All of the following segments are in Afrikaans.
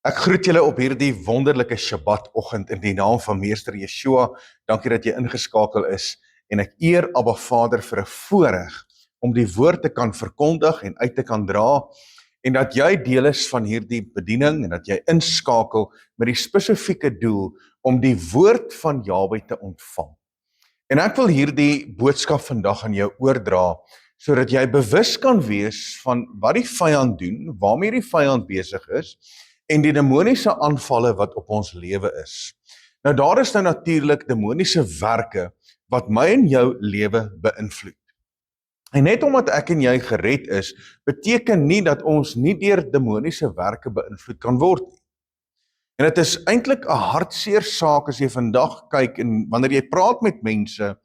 Ek groet julle op hierdie wonderlike Shabbat-oggend in die naam van Meester Yeshua. Dankie dat jy ingeskakel is en ek eer Abba Vader vir 'n voorreg om die woord te kan verkondig en uit te kan dra en dat jy deel is van hierdie bediening en dat jy inskakel met die spesifieke doel om die woord van Jahwe te ontvang. En ek wil hierdie boodskap vandag aan jou oordra sodat jy bewus kan wees van wat die vyand doen, waarmee die vyand besig is en die demoniese aanvalle wat op ons lewe is. Nou daar is nou natuurlik demoniese werke wat my en jou lewe beïnvloed. En net omdat ek en jy gered is, beteken nie dat ons nie deur demoniese werke beïnvloed kan word nie. En dit is eintlik 'n hartseer saak as jy vandag kyk en wanneer jy praat met mense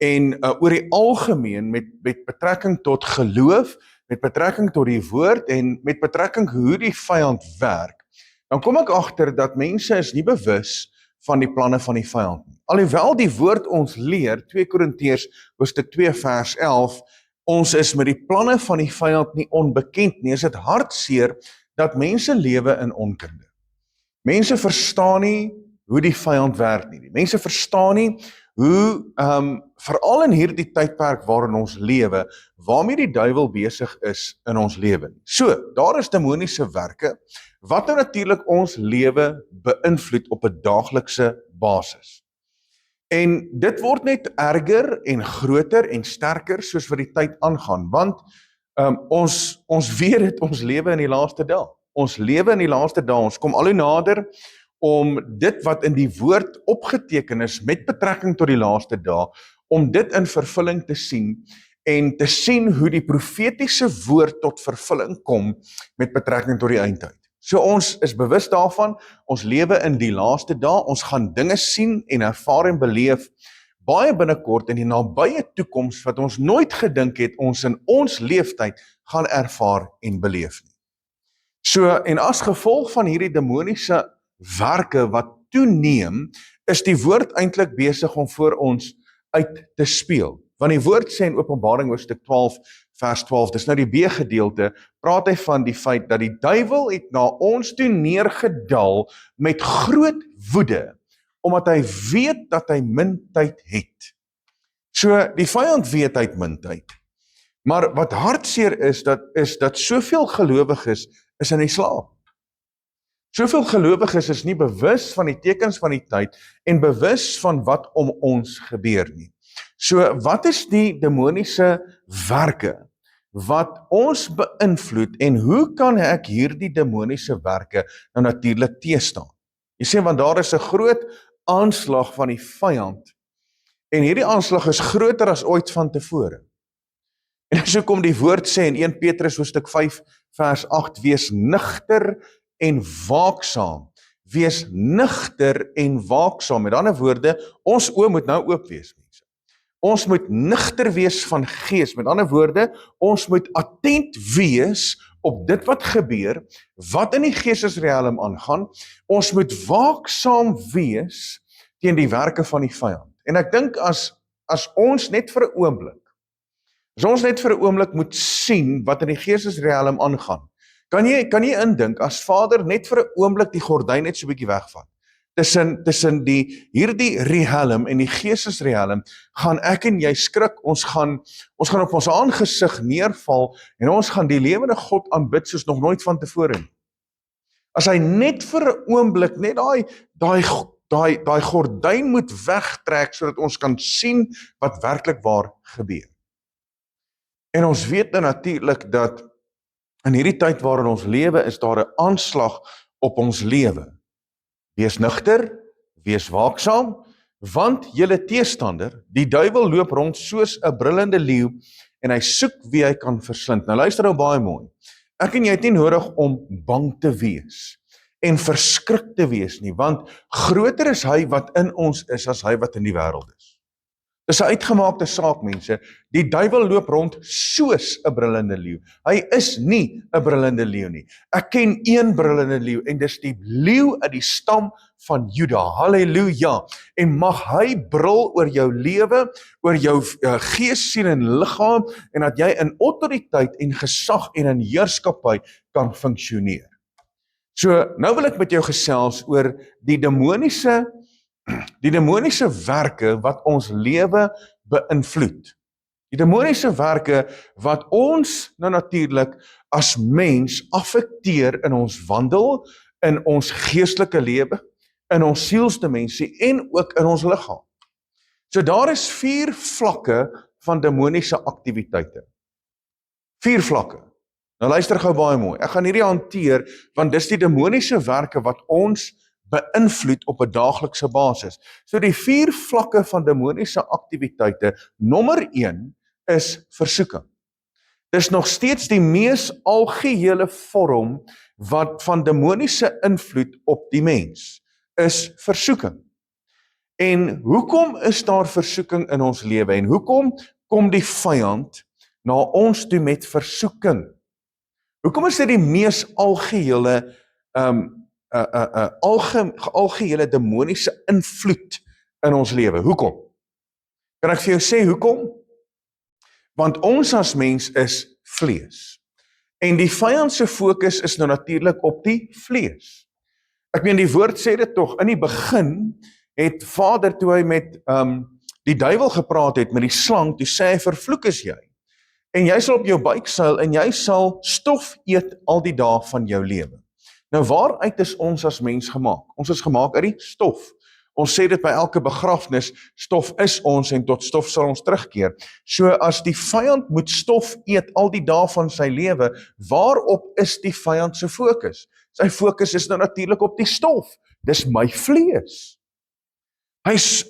en oor die algemeen met betrekking tot geloof, met betrekking tot die woord en met betrekking hoe die vyand werk, dan kom ek agter dat mense is nie bewus van die planne van die vyand nie. Alhoewel die woord ons leer, 2 Korintiërs hoofstuk 2 vers 11, ons is met die planne van die vyand nie onbekend nie, is dit hartseer dat mense lewe in onkunde. Mense verstaan nie hoe die vyand werk nie. Mense verstaan nie hoe, veral in hierdie tydperk waarin ons lewe, waarmee die duiwel besig is in ons lewe. So, daar is demoniese werke, wat nou natuurlik ons lewe beïnvloed op 'n daaglikse basis. En dit word net erger en groter en sterker soos wat die tyd aangaan, want ons weet dit, ons lewe in die laaste dae. Ons lewe in die laaste dae, ons kom al hoe nader om dit wat in die woord opgeteken is met betrekking tot die laaste dae, om dit in vervulling te sien en te sien hoe die profetiese woord tot vervulling kom met betrekking tot die eindtyd. So ons is bewus daarvan, ons lewe in die laaste dae, ons gaan dinge sien en ervaar en beleef baie binnekort in die nabye toekoms wat ons nooit gedink het ons in ons leeftyd gaan ervaar en beleef nie. So, en as gevolg van hierdie demoniese werke wat toeneem, is die woord eintlik besig om voor ons uit te speel. Want die woord sê in Openbaring hoofstuk 12 vers 12, dis nou die B-gedeelte, praat hy van die feit dat die duiwel het na ons toe neergedaal met groot woede, omdat hy weet dat hy min tyd het. So, die vyand weet hy het min tyd. Maar wat hartseer is dat soveel gelowiges is in die slaap. Soveel gelowiges is nie bewus van die tekens van die tyd en bewus van wat om ons gebeur nie. So, wat is die demoniese werke wat ons beïnvloed en hoe kan ek hierdie demoniese werke nou natuurlik teestaan? Jy sê, want daar is 'n groot aanslag van die vyand en hierdie aanslag is groter as ooit van tevore. En so kom die woord sê in 1 Petrus hoofstuk 5 vers 8, wees nigter en waaksaam. Wees nigter en waaksaam. Met ander woorde, ons oë moet nou oop wees, mense. Ons moet nigter wees van gees. Met ander woorde, ons moet attent wees op dit wat gebeur, wat in die geestesriem aangaan. Ons moet waaksaam wees teen die werke van die vyand. En ek dink as ons net vir 'n oomblik, as ons net vir 'n oomblik moet sien wat in die geestesriem aangaan, kan jy indink as Vader net vir 'n oomblik die gordyn net so 'n bietjie wegvat. Tussen hierdie riem en die geestesriem gaan ek en jy skrik, ons gaan op ons aangesig neerval en ons gaan die lewende God aanbid soos nog nooit van tevore nie. As hy net vir 'n oomblik net daai gordyn moet wegtrek sodat ons kan sien wat werklik waar gebeur. En ons weet nou natuurlik dat in hierdie tyd waarin ons lewe is daar 'n aanslag op ons lewe. Wees nigter, wees waaksaam, want julle teestander, die duiwel loop rond soos 'n brullende leeu en hy soek wie hy kan verslind. Nou luister nou baie mooi. Ek en jy het nie nodig om bang te wees en verskrik te wees nie, want groter is hy wat in ons is as hy wat in die wêreld is. Dis 'n uitgemaakte saak, mense. Die duiwel loop rond soos 'n brullende leeu. Hy is nie 'n brullende leeu nie. Ek ken een brullende leeu en dis die leeu uit die stam van Juda. Halleluja. En mag hy brul oor jou lewe, oor jou gees, siel en liggaam en dat jy in autoriteit en gesag en in heerskappy kan funksioneer. So, nou wil ek met jou gesels oor die demoniese werke wat ons lewe beïnvloed. Die demoniese werke wat ons nou natuurlik as mens affekteer in ons wandel, in ons geestelike lewe, in ons sielsdimensie en ook in ons liggaam. So daar is 4 vlakke van demoniese aktiwiteite. 4 vlakke. Nou luister gou baie mooi. Ek gaan hierdie hanteer want dis die demoniese werke wat ons beïnvloed op 'n daaglikse basis. So die 4 vlakke van demoniese aktiwiteite, nommer 1 is versoeking. Dis nog steeds die mees algehele vorm wat van demoniese invloed op die mens is versoeking. En hoekom is daar versoeking in ons lewe en hoekom kom die vyand na ons toe met versoeking? Hoekom is dit die mees algehele algehele demoniese invloed in ons lewe? Hoekom? Kan ek vir jou sê hoekom? Want ons as mens is vlees. En die vyand se fokus is nou natuurlik op die vlees. Ek meen die woord sê dit tog, in die begin het Vader toe hy met die duiwel gepraat het, met die slang, toe sê hy, vervloek is jy. En jy sal op jou buik seil en jy sal stof eet al die dae van jou lewe. Nou waaruit is ons as mens gemaak? Ons is gemaak uit die stof. Ons sê dit by elke begrafnis, stof is ons en tot stof sal ons terugkeer. So as die vyand moet stof eet al die dae van sy lewe, waarop is die vyand se fokus? Sy fokus is nou natuurlik op die stof. Dis my vlees.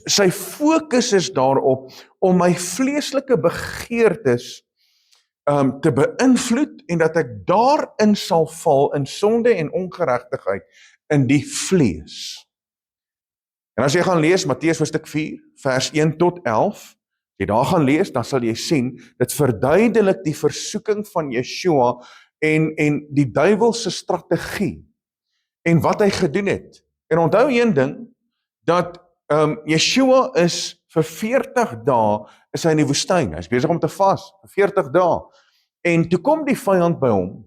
Sy fokus is daarop om my vleeslike begeertes te beïnvloed en dat ek daarin sal val in sonde en ongeregtigheid in die vlees. En as jy gaan lees Matteus hoofstuk 4 vers 1 tot 11, as jy daar gaan lees, dan sal jy sien dit verduidelik die versoeking van Yeshua en die duiwel se strategie en wat hy gedoen het. En onthou een ding dat Yeshua is vir 40 dae is hy in die woestyn. Hy is besig om te vas vir 40 dae. En toe kom die vyand by hom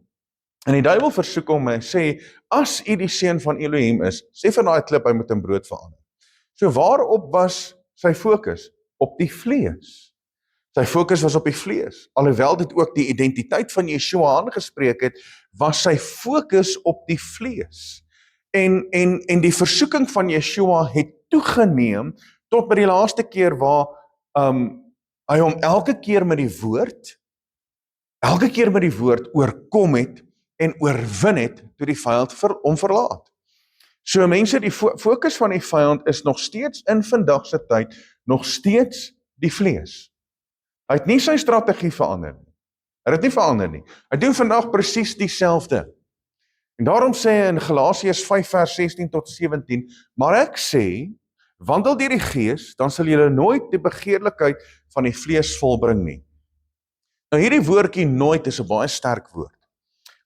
en die duiwel versoek hom en sê, as u die seun van Elohim is, sê vir daai klip hy moet in brood verander. So waarop was sy fokus? Op die vlees. Sy fokus was op die vlees. Alhoewel dit ook die identiteit van Yeshua aangespreek het, was sy fokus op die vlees. En die versoeking van Yeshua het toegeneem tot by die laaste keer waar hy hom elke keer met die woord oorkom het en oorwin het toe die vyand hom verlaat. So mense, die fokus van die vyand is nog steeds in vandag se tyd, nog steeds die vlees. Hy het nie sy strategie verander nie. Hy het nie verander nie. Hy doen vandag presies dieselfde. En daarom sê hy in Galasiërs 5 vers 16 tot 17, maar ek sê, wandel deur die gees, dan sal julle nooit die begeerlikheid van die vlees volbring nie. Nou hierdie woordjie nooit is 'n baie sterk woord.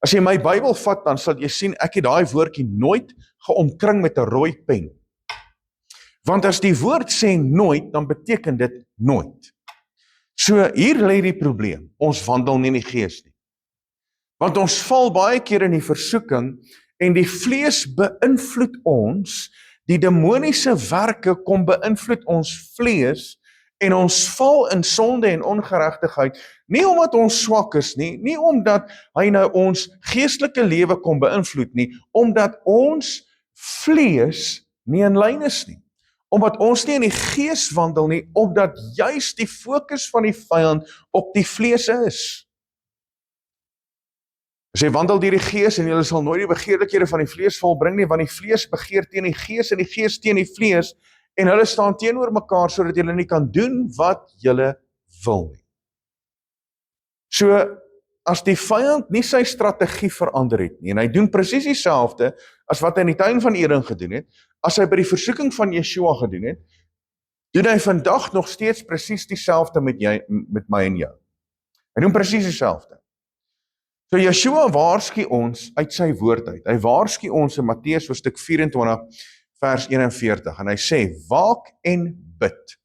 As jy my Bybel vat, dan sal jy sien, ek het daai woordjie nooit geomkring met 'n rooi pen. Want as die woord sê nooit, dan beteken dit nooit. So hier lê die probleem, ons wandel nie in die gees nie. Want ons val baie keer in die versoeking en die vlees beïnvloed ons, die demoniese werke kom beïnvloed ons vlees en ons val in sonde en ongeregtigheid, nie omdat ons swak is nie, nie omdat hy nou ons geestelike lewe kom beïnvloed nie, omdat ons vlees nie in lyn is nie. Omdat ons nie in die gees wandel nie, omdat juis die fokus van die vyand op die vlees is. As jy wandel deur die gees en jy sal nooit die begeerlikhede van die vlees volbring nie, want die vlees begeer teen die gees en die gees teen die vlees, en hulle staan teenoor mekaar sodat julle nie kan doen wat julle wil nie. So, as die vyand nie sy strategie verander het nie, en hy doen presies dieselfde as wat hy in die tuin van Eden gedoen het, as hy by die versoeking van Yeshua gedoen het, doen hy vandag nog steeds presies dieselfde met my en jou. Hy doen presies dieselfde. So Yeshua waarsku ons uit sy woord uit. Hy waarsku ons in Matteus hoofstuk 24 vers 41 en hy sê, waak en bid.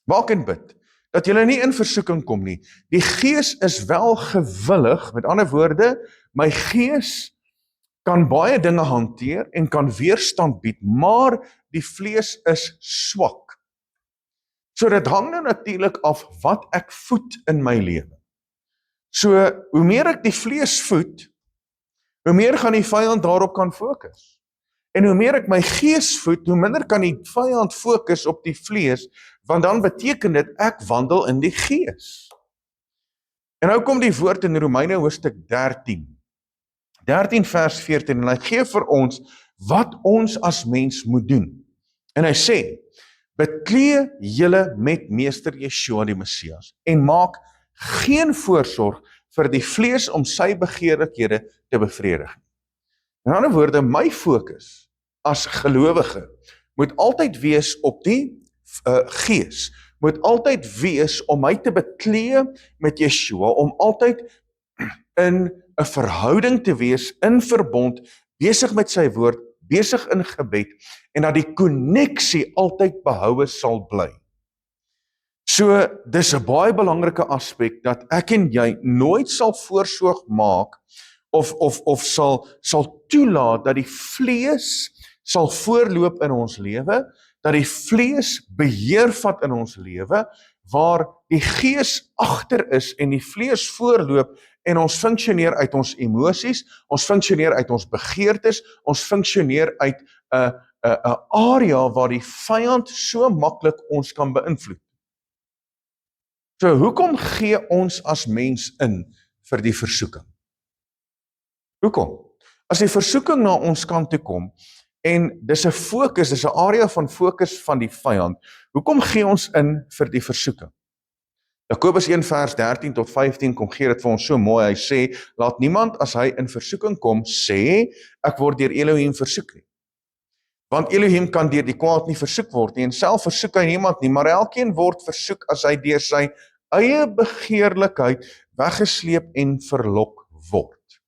Waak en bid, dat julle nie in versoeking kom nie. Die gees is wel gewillig, met ander woorde, my gees kan baie dinge hanteer en kan weerstand bied, maar die vlees is swak. So dit hang nou natuurlik af wat ek voed in my lewe. So hoe meer ek die vlees voed, hoe meer gaan die vyand daarop kan fokus. En hoe meer ek my gees voed, hoe minder kan die vyand fokus op die vlees, want dan beteken dit ek wandel in die gees. En nou kom die woord in Romeine hoofstuk 13 vers 14, en hy gee vir ons wat ons as mens moet doen. En hy sê, beklee julle met meester Yeshua die Messias, en maak geen voorsorg vir die vlees om sy begeerlikhede te bevredig. In ander woorde, my fokus as gelowige moet altyd wees op die gees, moet altyd wees om my te beklee met Yeshua, om altyd in 'n verhouding te wees, in verbond, besig met sy woord, besig in gebed, en dat die koneksie altyd behoue sal bly. So, dis 'n baie belangrike aspek, dat ek en jy nooit sal voorsorg maak, of sal toelaat dat die vlees sal voorloop in ons lewe, dat die vlees beheer vat in ons lewe, waar die gees agter is en die vlees voorloop en ons funksioneer uit ons emosies, ons funksioneer uit ons begeertes, ons funksioneer uit 'n area waar die vyand so maklik ons kan beïnvloed. So, hoekom gee ons as mens in vir die versoeking? Hoekom? As die versoeking na ons kant toe kom, en dis 'n fokus, dis 'n area van fokus van die vyand, hoekom gee ons in vir die versoeking? Jakobus 1 vers 13 tot 15 kom gee dit vir ons so mooi, hy sê, laat niemand as hy in versoeking kom, sê, ek word deur Elohim versoek nie. Want Elohim kan deur die kwaad nie versoek word nie, en self versoek hy niemand nie, maar elkeen word versoek as hy deur sy eie begeerlikheid weggesleep en verlok word.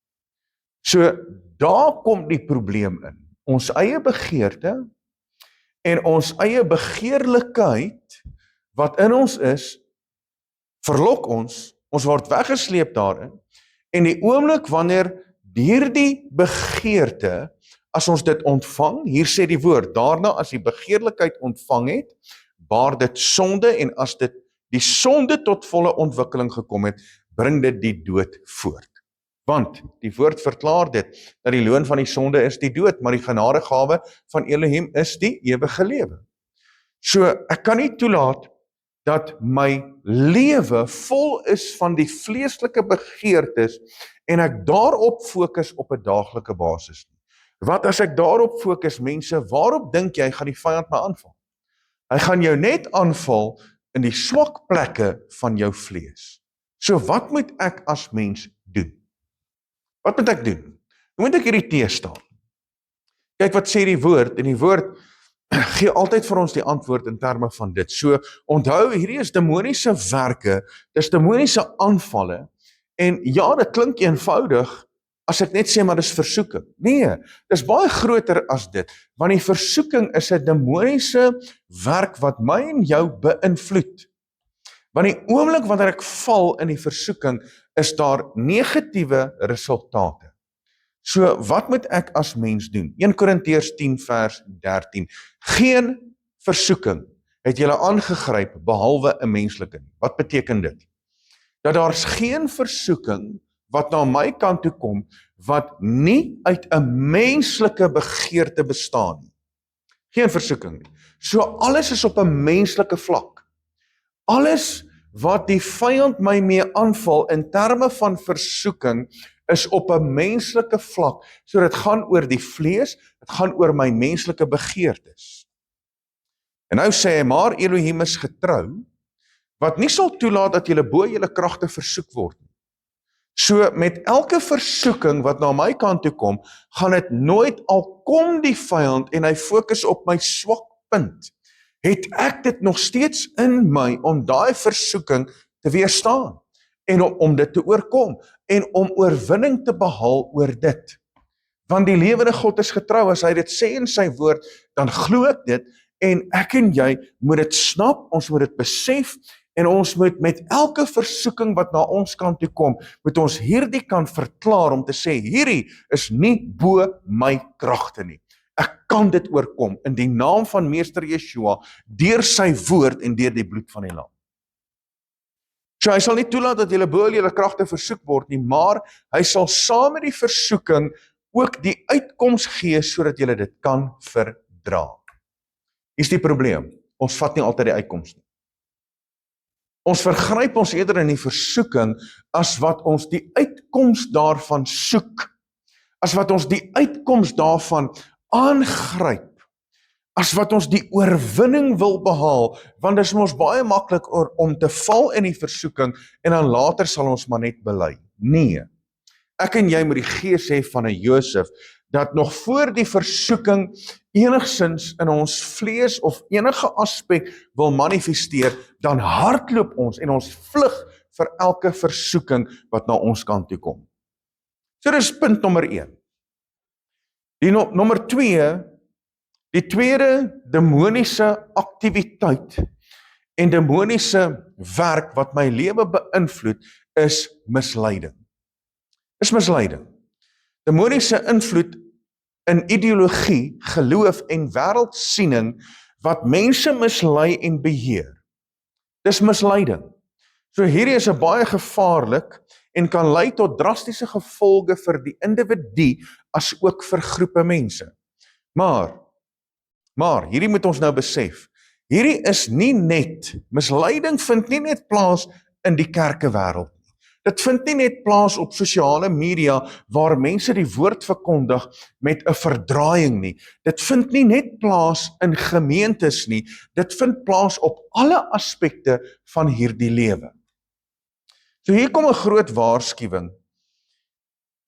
So, daar kom die probleem in. Ons eie begeerte en ons eie begeerlikheid wat in ons is, verlok ons word weggesleep daarin, en die oomblik wanneer hierdie begeerte, as ons dit ontvang, hier sê die woord, daarna as die begeerlikheid ontvang het, baar dit sonde, en as dit die sonde tot volle ontwikkeling gekom het, bring dit die dood voort. Want die woord verklaar dit, dat die loon van die sonde is die dood, maar die genadegawe van Elohim is die ewige lewe. So, ek kan nie toelaat dat my lewe vol is van die vleeslike begeertes, en ek daarop fokus op 'n daaglikse basis nie. Wat as ek daarop fokus, mense, waarop dink jy gaan die vyand my aanval? Hy gaan jou net aanval in die swak plekke van jou vlees. So wat moet ek as mens doen? Wat moet ek doen? Hoe moet ek hierdie teestaan? Kyk wat sê die woord, en die woord gee altyd vir ons die antwoord in terme van dit. So onthou, hierdie is demoniese werke, dis demoniese aanvalle, en ja, dit klink eenvoudig, as ek net sê, maar dis versoeking. Nee, dis baie groter as dit, want die versoeking is 'n demoniese werk wat my en jou beïnvloed. Want die oomblik wanneer ek val in die versoeking, is daar negatiewe resultate. So, wat moet ek as mens doen? 1 Korintiërs 10 vers 13. Geen versoeking het julle aangegryp, behalwe 'n menslike. Wat beteken dit? Dat daar's geen versoeking wat na my kant toe kom, wat nie uit 'n menslike begeerte bestaan nie. Geen versoeking nie. So alles is op 'n menslike vlak. Alles wat die vyand my mee aanval in terme van versoeking, is op 'n menslike vlak. So dit gaan oor die vlees, dit gaan oor my menslike begeertes. En nou sê hy, maar Elohim is getrou, wat nie sal toelaat dat julle bo julle kragte versoek word nie. So met elke versoeking wat na my kant toe kom, gaan dit nooit, al kom die vyand en hy fokus op my swak punt, het ek dit nog steeds in my om daai versoeking te weerstaan en om dit te oorkom en om oorwinning te behaal oor dit. Want die lewende God is getrou, as hy dit sê in sy woord, dan glo ek dit, en ek en jy moet dit snap, ons moet dit besef, En ons moet met elke versoeking wat na ons kant toe kom, moet ons hierdie kan verklaar om te sê, hierdie is nie bo my kragte nie. Ek kan dit oorkom in die naam van Meester Yeshua, deur sy woord en deur die bloed van die lam. So hy sal nie toelaat dat julle bo julle kragte versoek word nie, maar hy sal saam met die versoeking ook die uitkoms gee, sodat julle dit kan verdra. Hier is die probleem, ons vat nie altyd die uitkoms nie. Ons vergryp ons eerder in die versoeking as wat ons die uitkoms daarvan soek, as wat ons die uitkoms daarvan aangryp, as wat ons die oorwinning wil behaal, want dit is ons baie maklik om te val in die versoeking en dan later sal ons maar net bely. Nee, ek en jy moet die gees hê van 'n Josef, dat nog voor die versoeking enigsins in ons vlees of enige aspek wil manifesteer, dan hardloop ons en ons vlug vir elke versoeking wat na ons kant toe kom. So dis punt nommer 1. Die nommer 2, die tweede demoniese aktiwiteit en demoniese werk wat my lewe beïnvloed is misleiding. Is misleiding. Demoniese invloed in ideologie, geloof en wêreldsiening wat mense mislei en beheer. Dis misleiding. So hierdie is 'n baie gevaarlik en kan lei tot drastiese gevolge vir die individu as ook vir groepe mense. Maar hierdie moet ons nou besef. Hierdie is nie net, misleiding vind nie net plaas in die kerkewêreld. Dit vind nie net plaas op sosiale media waar mense die woord verkondig met 'n verdraaiing nie. Dit vind nie net plaas in gemeentes nie. Dit vind plaas op alle aspekte van hierdie lewe. So hier kom 'n groot waarskuwing.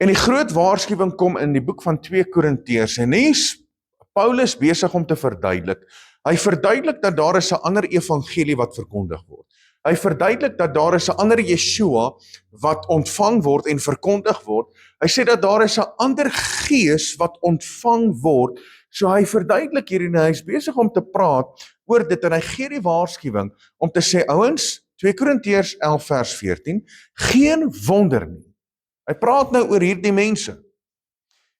En die groot waarskuwing kom in die boek van 2 Korintiërs en hier is Paulus besig om te verduidelik. Hy verduidelik dat daar is 'n ander evangelie wat verkondig word. Hy verduidelik dat daar is 'n ander Yeshua wat ontvang word en verkondig word. Hy sê dat daar is 'n ander gees wat ontvang word. So hy verduidelik hier en hy is besig om te praat oor dit en hy gee die waarskuwing om te sê, ouens, 2 Korintiërs 11 vers 14, geen wonder nie. Hy praat nou oor hierdie mense.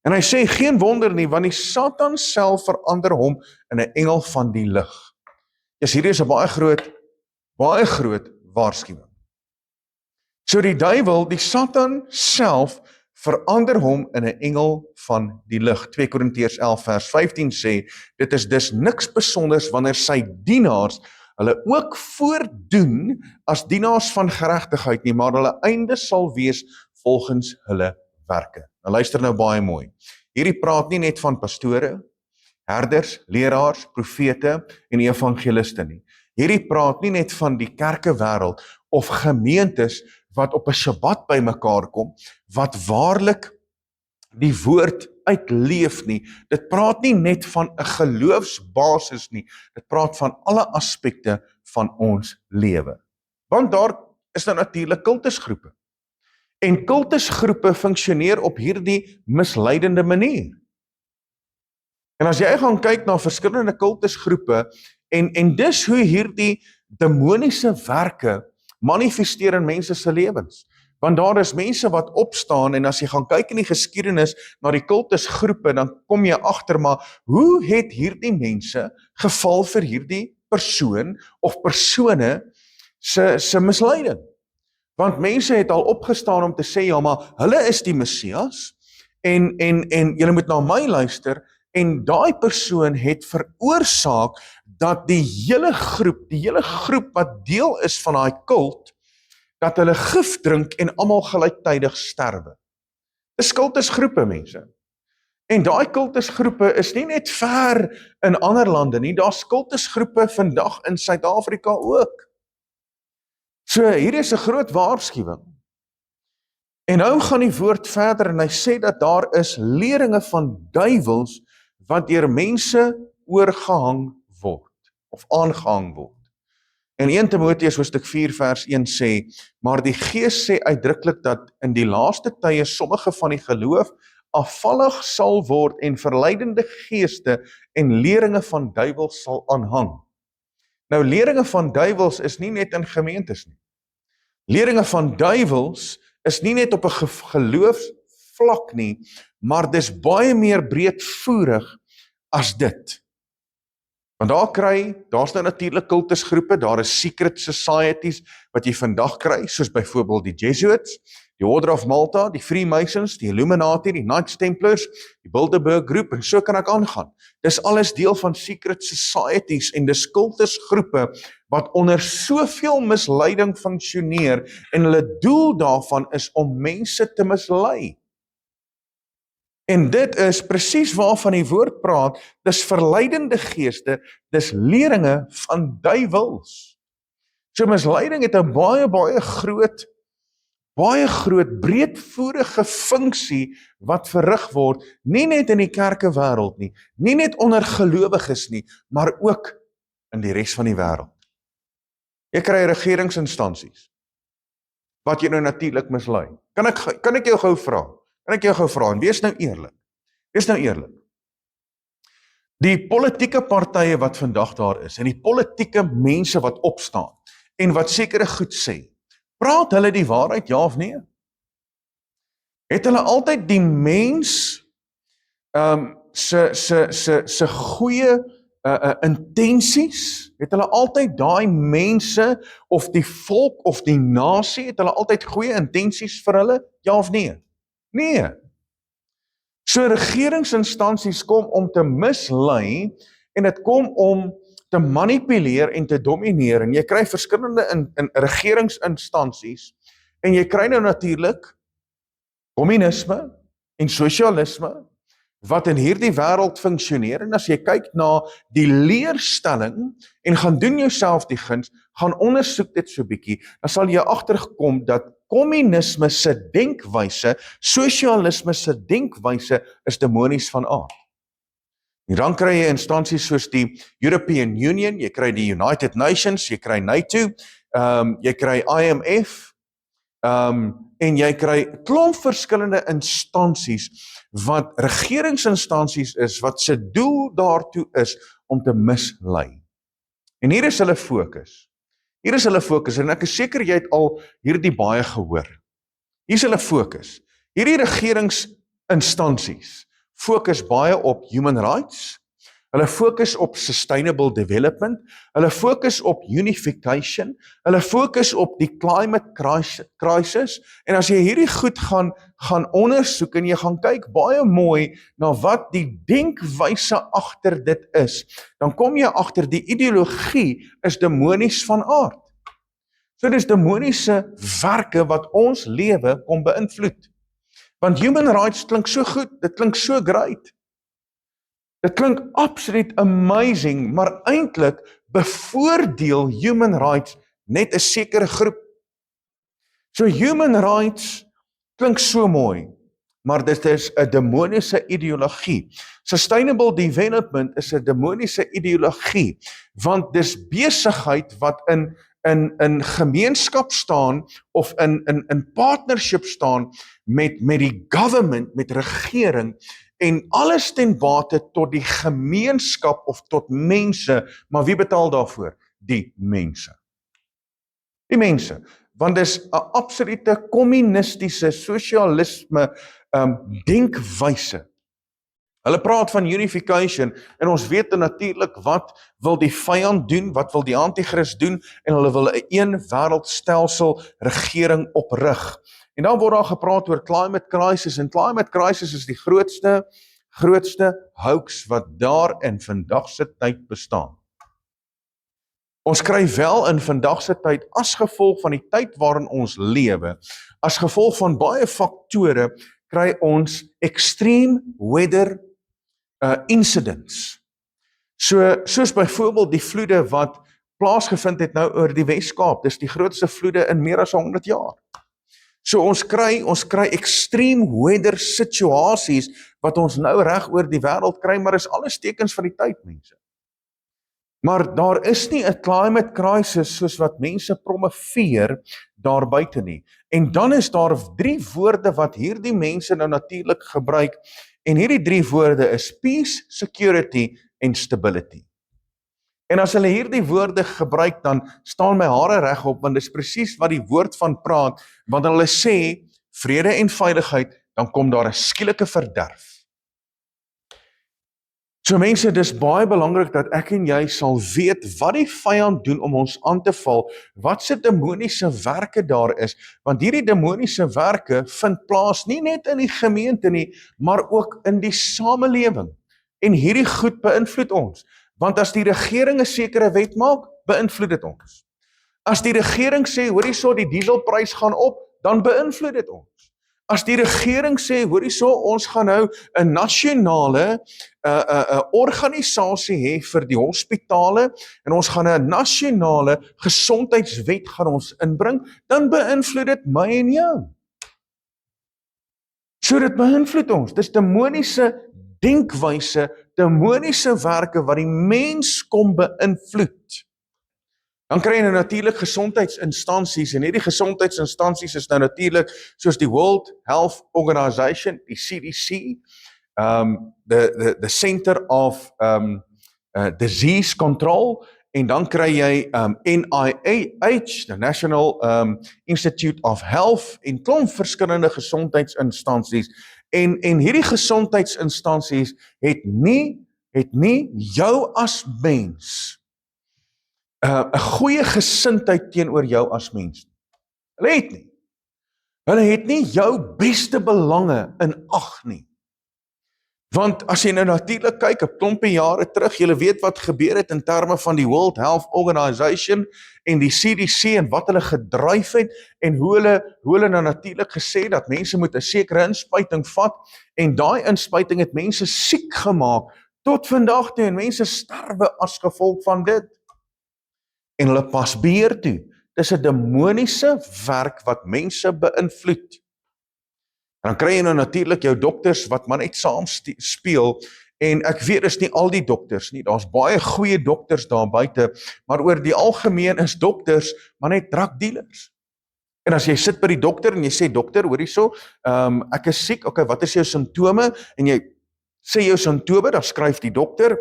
En hy sê, geen wonder nie, want die Satan self verander hom in 'n engel van die lig. Hierdie is 'n baie groot waarskuwing. So die duiwel, die Satan self, verander hom in 'n engel van die lig. 2 Korintiërs 11 vers 15 sê, dit is dus niks besonders wanneer sy dienaars hulle ook voordoen as dienaars van geregtigheid nie, maar hulle einde sal wees volgens hulle werke. Nou luister nou baie mooi. Hierdie praat nie net van pastore, herders, leraars, profete en evangeliste nie. Hierdie praat nie net van die kerkewêreld of gemeentes wat op 'n Sabbat by mekaar kom, wat waarlik die woord uitleef nie. Dit praat nie net van 'n geloofsbasis nie. Dit praat van alle aspekte van ons lewe. Want daar is nou natuurlik kultusgroepe. En kultusgroepe funksioneer op hierdie misleidende manier. En as jy gaan kyk na verskillende kultusgroepe en dis hoe hierdie demoniese werke manifesteer in mense se lewens. Want daar is mense wat opstaan en as jy gaan kyk in die geskiedenis na die kultusgroepe, dan kom jy agter maar hoe het hierdie mense geval vir hierdie persoon of persone se misleiding? Want mense het al opgestaan om te sê, ja, maar hulle is die Messias en julle moet na my luister en daai persoon het veroorsaak dat die hele groep wat deel is van daai kult, dat hulle gif drink en almal gelyktydig sterwe. Dis kultusgroepe, mense. En daai kultusgroepe is nie net ver in ander lande nie, daar's kultusgroepe vandag in Suid-Afrika ook. So hier is 'n groot waarskuwing. En nou gaan die woord verder en hy sê dat daar is leringe van duiwels wat deur mense oorgehang word of aangehang word. En 1 Timoteus hoofstuk 4 vers 1 sê, maar die Gees sê uitdruklik dat in die laaste tye sommige van die geloof afvallig sal word en verleidende geeste en leringe van duiwels sal aanhang. Nou, leringe van duiwels is nie net in gemeentes nie. Leringe van duiwels is nie net op 'n geloofsvlak nie, maar dis baie meer breedvoerig as dit. Want daar's nou natuurlik kultusgroepe, daar is secret societies wat jy vandag kry, soos byvoorbeeld die Jesuits, die Order of Malta, die Freemasons, die Illuminati, die Knights Templars, die Bilderberg groep, en so kan ek aangaan. Dis alles deel van secret societies en dis kultusgroepe wat onder soveel misleiding funksioneer en hulle doel daarvan is om mense te mislei. En dit is presies waarvan die woord praat, dis verleidende geeste, dis leringe van duiwels. So misleiding het 'n baie groot breedvoerige funksie wat verrig word, nie net in die kerkewêreld nie, nie net onder gelowiges nie, maar ook in die res van die wêreld. Jy kry regeringsinstansies wat jy nou natuurlik mislei. Kan ek jou gou vra, en wees nou eerlik. Die politieke partye wat vandag daar is, en die politieke mense wat opstaan, en wat sekere goed sê, praat hulle die waarheid, ja of nee? Het hulle altyd die mens se goeie intensies? Het hulle altyd daai mense, of die volk, of die nasie, het hulle altyd goeie intensies vir hulle, ja of nee? Nee. So regeringsinstansies kom om te mislei, en dit kom om te manipuleer en te domineer, en jy kry verskillende in regeringsinstansies, en jy kry nou natuurlik kommunisme en sosialisme, wat in hierdie wêreld funksioneer, en as jy kyk na die leerstelling, en gaan doen jouself die guns, gaan ondersoek dit so bietjie, dan sal jy agterkom dat kommunisme se denkwyse, sosialisme se denkwyse is demonies van aard. En dan kry jy instansies soos die European Union, jy kry die United Nations, jy kry NATO, jy kry IMF, en jy kry klomp verskillende instansies wat regeringsinstansies is, wat se doel daartoe is om te mislei. En hier is hulle fokus. En ek is seker jy het al hierdie baie gehoor. Hier is hulle fokus. Hierdie regeringsinstansies fokus baie op human rights, hulle fokus op sustainable development, hulle fokus op unification, hulle fokus op die climate crisis, en as jy hierdie goed gaan ondersoek, en jy gaan kyk baie mooi na wat die denkwyse agter dit is, dan kom jy agter die ideologie is demonies van aard. So dis demoniese werke wat ons lewe kom beïnvloed. Want human rights klink so goed, dit klink so great. Dit klink absoluut amazing, maar eintlik bevoordeel human rights net 'n sekere groep. So human rights klink so mooi, maar dit is 'n demoniese ideologie. Sustainable development is 'n demoniese ideologie, want dis besigheid wat in gemeenskap staan, of in partnership staan met die government, met regering, en alles ten bate tot die gemeenskap of tot mense, maar wie betaal daarvoor? Die mense. Die mense, want dis 'n absolute kommunistiese sosialisme denkwyse. Hulle praat van unification, en ons weet natuurlik wat wil die vyand doen, wat wil die anti-kris doen, en hulle wil 'n een wêreldstelsel regering oprig. En dan word daar gepraat oor climate crisis, en climate crisis is die grootste hoax wat daar in vandag se tyd bestaan. Ons kry wel in vandag se tyd, as gevolg van die tyd waarin ons lewe, as gevolg van baie faktore, kry ons extreme weather incidents. Soos byvoorbeeld die vloede wat plaasgevind het nou oor die Wes-Kaap, dis die grootste vloede in meer as 100 jaar. So ons kry extreme weather situasies wat ons nou reg oor die wêreld kry, maar is alles tekens van die tyd, mense. Maar daar is nie 'n climate crisis soos wat mense promoveer daar buite nie. En dan is daar 3 woorde wat hierdie mense nou natuurlik gebruik, en hierdie 3 woorde is peace, security en stability. En as hulle hierdie woorde gebruik, dan staan my hare regop, want dis presies wat die woord van praat, want hulle sê, vrede en veiligheid, dan kom daar 'n skielike verderf. So mense, dis baie belangrik dat ek en jy sal weet wat die vyand doen om ons aan te val, wat se demoniese werke daar is, want hierdie demoniese werke vind plaas nie net in die gemeente nie, maar ook in die samelewing. En hierdie goed beïnvloed ons, want as die regering 'n sekere wet maak, beïnvloed dit ons. As die regering sê, hoor hierso, die dieselprys gaan op, dan beïnvloed dit ons. As die regering sê, hoor hierso, ons gaan nou 'n nasionale organisasie hê vir die hospitale en ons gaan 'n nasionale gesondheidswet gaan ons inbring, dan beïnvloed dit my en jou. So dit beïnvloed ons. Dis demoniese denkwyse, demoniese werke wat die mens kom beïnvloed. Dan kry jy nou natuurlik gesondheidsinstansies en hierdie gesondheidsinstansies is nou natuurlik soos die World Health Organization, die CDC, the Center of Disease Control, en dan kry jy NIH, the National Institute of Health, en klomp verskillende gesondheidsinstansies. En hierdie gesondheidsinstansies het nie jou as mens 'n goeie gesindheid teenoor jou as mens. Hulle het nie. Hulle het nie jou beste belange in ag nie. Want as jy nou natuurlik kyk, 'n klompie jare terug, jy weet wat gebeur het in terme van die World Health Organization en die CDC en wat hulle gedryf het en hoe hulle nou natuurlik gesê dat mense moet 'n sekere inspuiting vat en daai inspuiting het mense siek gemaak tot vandag toe en mense sterwe as gevolg van dit. En hulle pas beheer toe. Dis 'n demoniese werk wat mense beïnvloed. Dan kry jy nou natuurlik jou dokters wat maar net saam speel, en ek weet is nie al die dokters nie, daar's baie goeie dokters daar buite, maar oor die algemeen is dokters maar net drugdealers. En as jy sit by die dokter en jy sê, dokter, hoor hierso, ek is siek, okay, wat is jou simptome? En jy sê jou simptome, dan skryf die dokter,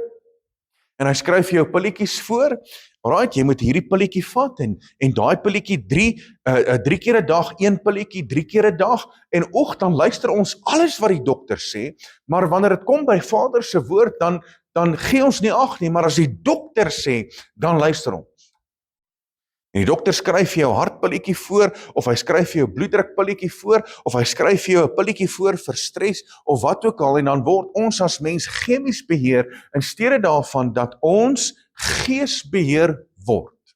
en hy skryf jou pilletjies voor. Alright, jy moet hierdie pilletjie vat en daai pilletjie 3 keer 'n dag, 1 pilletjie 3 keer 'n dag, en dan luister ons alles wat die dokter sê, maar wanneer dit kom by Vader se woord, dan gee ons nie ag nie, maar as die dokter sê, dan luister ons. En die dokter skryf vir jou hartpilletjie voor, of hy skryf vir jou bloeddrukpilletjie voor, of hy skryf vir jou 'n pilletjie voor vir stres, of wat ook al, en dan word ons as mens chemies beheer, in steede daarvan dat ons geesbeheer word.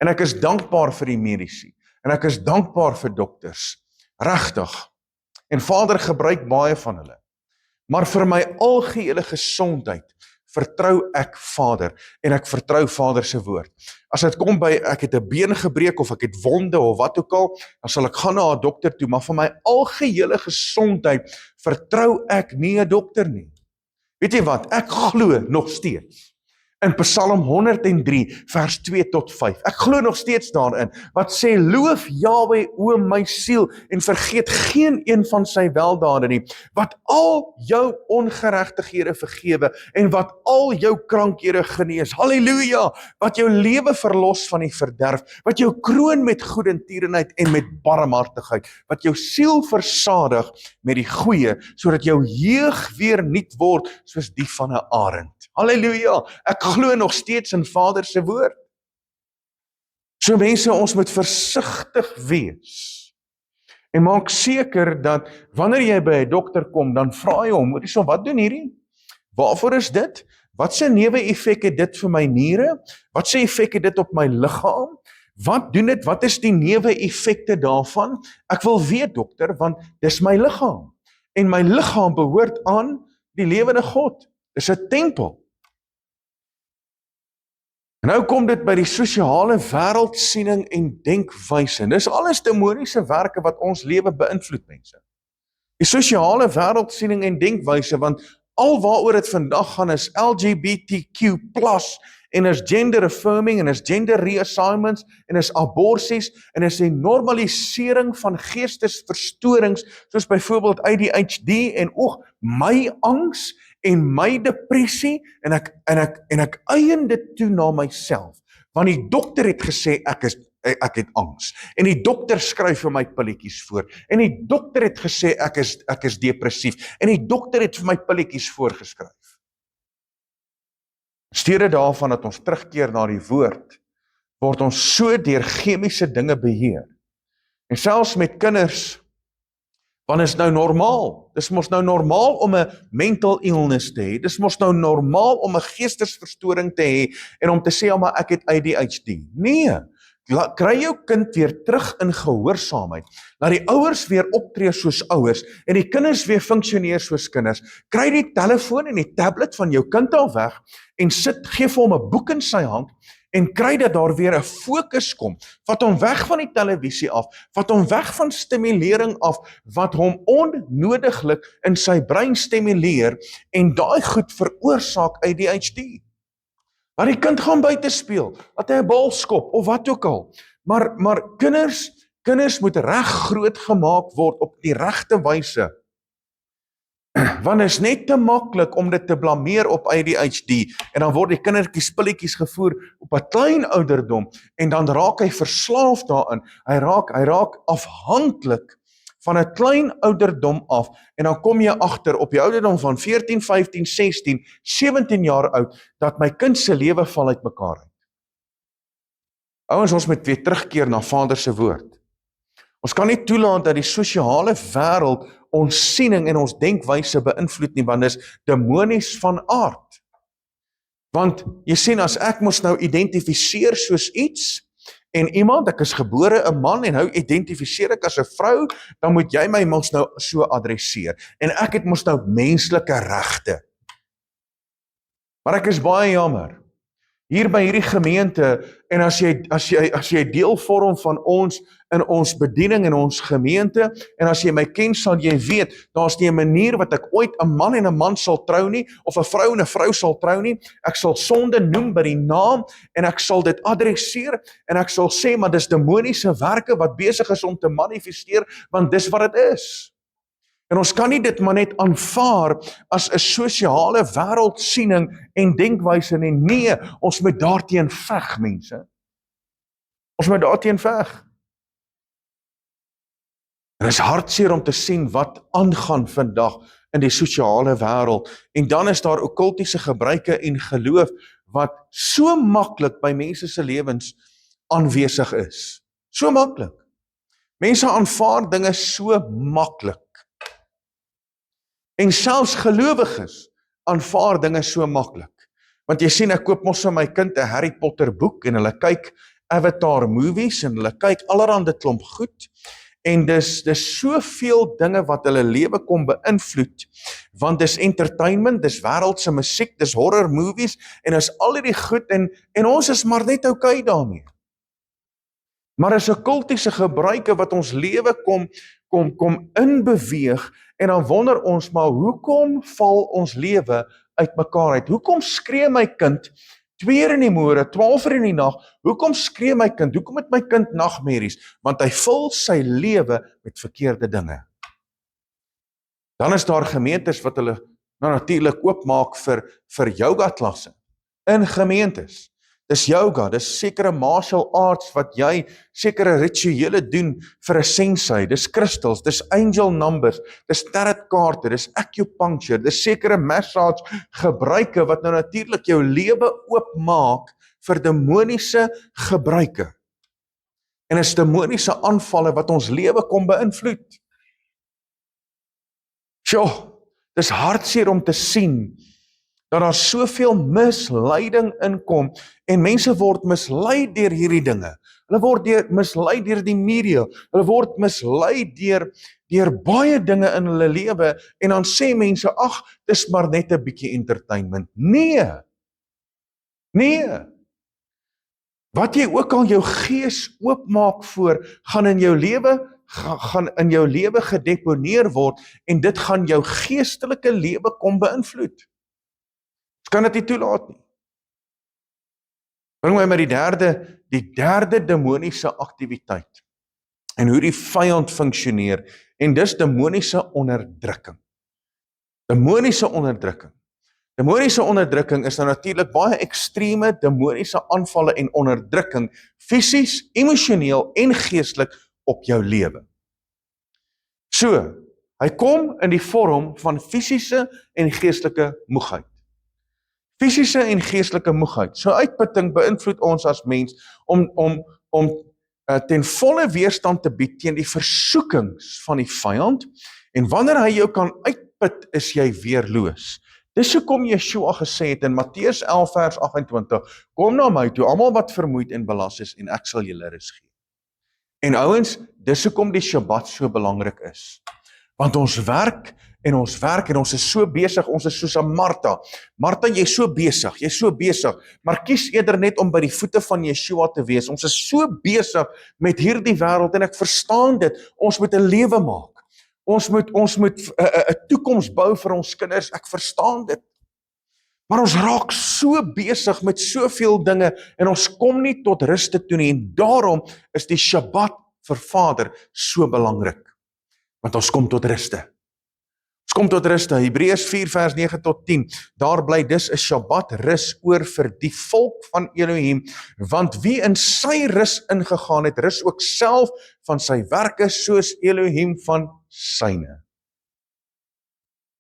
En ek is dankbaar vir die mediese, en ek is dankbaar vir dokters, regtig. En Vader gebruik baie van hulle. Maar vir my algehele gesondheid, vertrou ek Vader, en ek vertrou Vader se woord. As dit kom by, ek het 'n been gebreek, of ek het wonde, of wat ook al, dan sal ek gaan na 'n dokter toe, maar vir my algehele gesondheid, vertrou ek nie 'n dokter nie. Weet jy wat, ek glo nog steeds in Psalm 103 vers 2 tot 5. Ek glo nog steeds daarin, wat sê, loof Jahweh o my siel, en vergeet geen een van sy weldade nie, wat al jou ongeregtighede vergewe, en wat al jou krankhede genees. Halleluja, wat jou lewe verlos van die verderf, wat jou kroon met goedertierenheid en met barmhartigheid, wat jou siel versadig met die goeie, sodat jou jeug weer nuut word, soos die van 'n arend. Halleluja, ek glo nog steeds in Vader se woord. So mense, ons moet versigtig wees. En maak seker dat wanneer jy by 'n dokter kom, dan vra jy hom, so wat doen hierdie? Waarvoor is dit? Wat se neeweffek het dit vir my niere? Wat se effek het dit op my liggaam? Wat doen dit? Wat is die neeweffekte daarvan? Ek wil weet, dokter, want dis my liggaam. En my liggaam behoort aan die lewende God. Dis 'n tempel. En nou kom dit by die sosiale wêreldsiening en denkwyse. Dis alles demoniese werke wat ons lewe beïnvloed, mense. Die sosiale wêreldsiening en denkwyse, want alwaaroor dit vandag gaan is LGBTQ+, en is gender affirming, en is gender reassignments, en is aborsies, en is die normalisering van geestesverstorings, soos byvoorbeeld ADHD, en my angs, en my depressie en ek eien dit toe na myself. Want die dokter het gesê ek het angs. En die dokter skryf vir my pilletjies voor. En die dokter het gesê ek is depressief. En die dokter het vir my pilletjies voorgeskryf. In steede daarvan dat ons terugkeer na die woord, word ons so deur chemiese dinge beheer. En selfs met kinders, want is nou normaal. Dis mos nou normaal om 'n mental illness te hê. Dis mos nou normaal om 'n geestesverstoring te hê en om te sê, maar ek het ADHD. Nee, kry jou kind weer terug in gehoorsaamheid. Laat die ouers weer optree soos ouers en die kinders weer funksioneer soos kinders. Kry die telefoon en die tablet van jou kind al weg en gee vir hom 'n boek in sy hand en kry dat daar weer 'n fokus kom. Vat hom weg van die televisie af, vat hom weg van stimulering af, wat hom onnodiglik in sy brein stimuleer en daai goed veroorsaak ADHD. Laat die kind gaan buite speel, laat hy 'n bal skop of wat ook al. Maar kinders moet reg groot gemaak word op die regte wyse. Want is net te maklik om dit te blameer op ADHD en dan word die kindertjies pilletjies gevoer op 'n klein ouderdom en dan raak hy verslaaf daarin. Hy raak afhanklik van 'n klein ouderdom af en dan kom jy agter op die ouderdom van 14, 15, 16, 17 jaar oud dat my kind se lewe val uitmekaar uit. Ouens, ons moet weer terugkeer na Vader se woord. Ons kan nie toelaat dat die sosiale wêreld ons siening en ons denkwyse beïnvloed nie, want dit is demonies van aard. Want jy sien, as ek mos nou identifiseer soos iets, en iemand, ek is gebore 'n man en nou identifiseer ek as 'n vrou, dan moet jy my mos nou so adresseer. En ek het mos nou menslike regte. Maar ek is baie jammer. Hier by hierdie gemeente, en as jy deel vorm van ons in ons bediening in ons gemeente, en as jy my ken, sal jy weet, daar's nie 'n manier wat ek ooit 'n man en 'n man sal trou nie, of 'n vrou en 'n vrou sal trou nie. Ek sal sonde noem by die naam, en ek sal dit adresseer, en ek sal sê, maar dis demoniese werke wat besig is om te manifesteer, want dis wat dit is. En ons kan nie dit maar net aanvaar as 'n sosiale wêreldsiening en denkwyse nie. Nee, ons moet daarteen veg, mense. Ons moet daarteen veg. En dit is hartseer om te sien wat aangaan vandag in die sosiale wêreld. En dan is daar okkultiese gebruike en geloof wat so maklik by mense se lewens aanwesig is. So maklik. Mense aanvaar dinge so maklik. En selfs gelowiges aanvaar dinge so maklik. Want jy sien, ek koop mos vir my kind 'n Harry Potter boek en hulle kyk Avatar movies en hulle kyk allerhande klomp goed. En dis soveel dinge wat hulle lewe kom beïnvloed. Want dis entertainment, dis wêreldse musiek, dis horror movies en is al hierdie goed en ons is maar net okay daarmee. Maar is 'n kultiese gebruike wat ons lewe kom inbeweeg en dan wonder ons maar hoekom val ons lewe uitmekaar uit? Hoekom skree my kind 2:00 in die môre, 12:00 in die nag, hoekom skree my kind? Hoekom het my kind nagmerries? Want hy vul sy lewe met verkeerde dinge. Dan is daar gemeentes wat hulle natuurlik oopmaak vir yoga klasse in gemeentes. Dis yoga, dis sekere martial arts wat jy sekere rituele doen vir 'n sensei, dis crystals, dis angel numbers, dis tarotkaarte, dis acupuncture, dis sekere massage gebruike wat nou natuurlik jou lewe oopmaak vir demoniese gebruike. En is demoniese aanvalle wat ons lewe kom beïnvloed. Sjoe, dis hartseer om te sien dat daar soveel misleiding inkom en mense word mislei deur hierdie dinge. Hulle word mislei deur die media. Hulle word mislei deur baie dinge in hulle lewe en dan sê mense, ag, dis maar net 'n bietjie entertainment. Nee. Wat jy ook al jou gees oopmaak voor, gaan in jou lewe gedeponeer word en dit gaan jou geestelike lewe kom beïnvloed. Kan dit nie toelaat nie. Bring my met die derde demoniese aktiwiteit en hoe die vyand funksioneer en dis demoniese onderdrukking. Demoniese onderdrukking. Demoniese onderdrukking is nou natuurlik baie ekstreme demoniese aanvalle en onderdrukking, fisies, emosioneel en geestelik op jou lewe. So, hy kom in die vorm van fisiese en geestelike moegheid. Fisiese en geestelike moegheid. So uitputting beïnvloed ons as mens om ten volle weerstand te bied teen die versoekings van die vyand, en wanneer hy jou kan uitput, is jy weerloos. Dis hoekom Yeshua gesê het in Matteus 11 vers 28, kom na my toe, almal wat vermoeid en belas is, en ek sal julle rus gee. En ouens, dis hoekom die Shabbat so belangrik is. Want ons werk en ons is so besig, ons is soos 'n Martha. Martha, jy's so besig, maar kies eerder net om by die voete van Yeshua te wees. Ons is so besig met hierdie wêreld, en ek verstaan dit, ons moet 'n lewe maak. Ons moet 'n toekoms bou vir ons kinders, ek verstaan dit. Maar ons raak so besig met soveel dinge, en ons kom nie tot ruste toe nie, en daarom is die Shabbat vir Vader so belangrik. Want ons kom tot ruste. Ons kom tot ruste, Hebreërs 4 vers 9 tot 10, daar bly dus 'n Shabbat rus oor vir die volk van Elohim, want wie in sy rus ingegaan het, rus ook self van sy werke, soos Elohim van syne.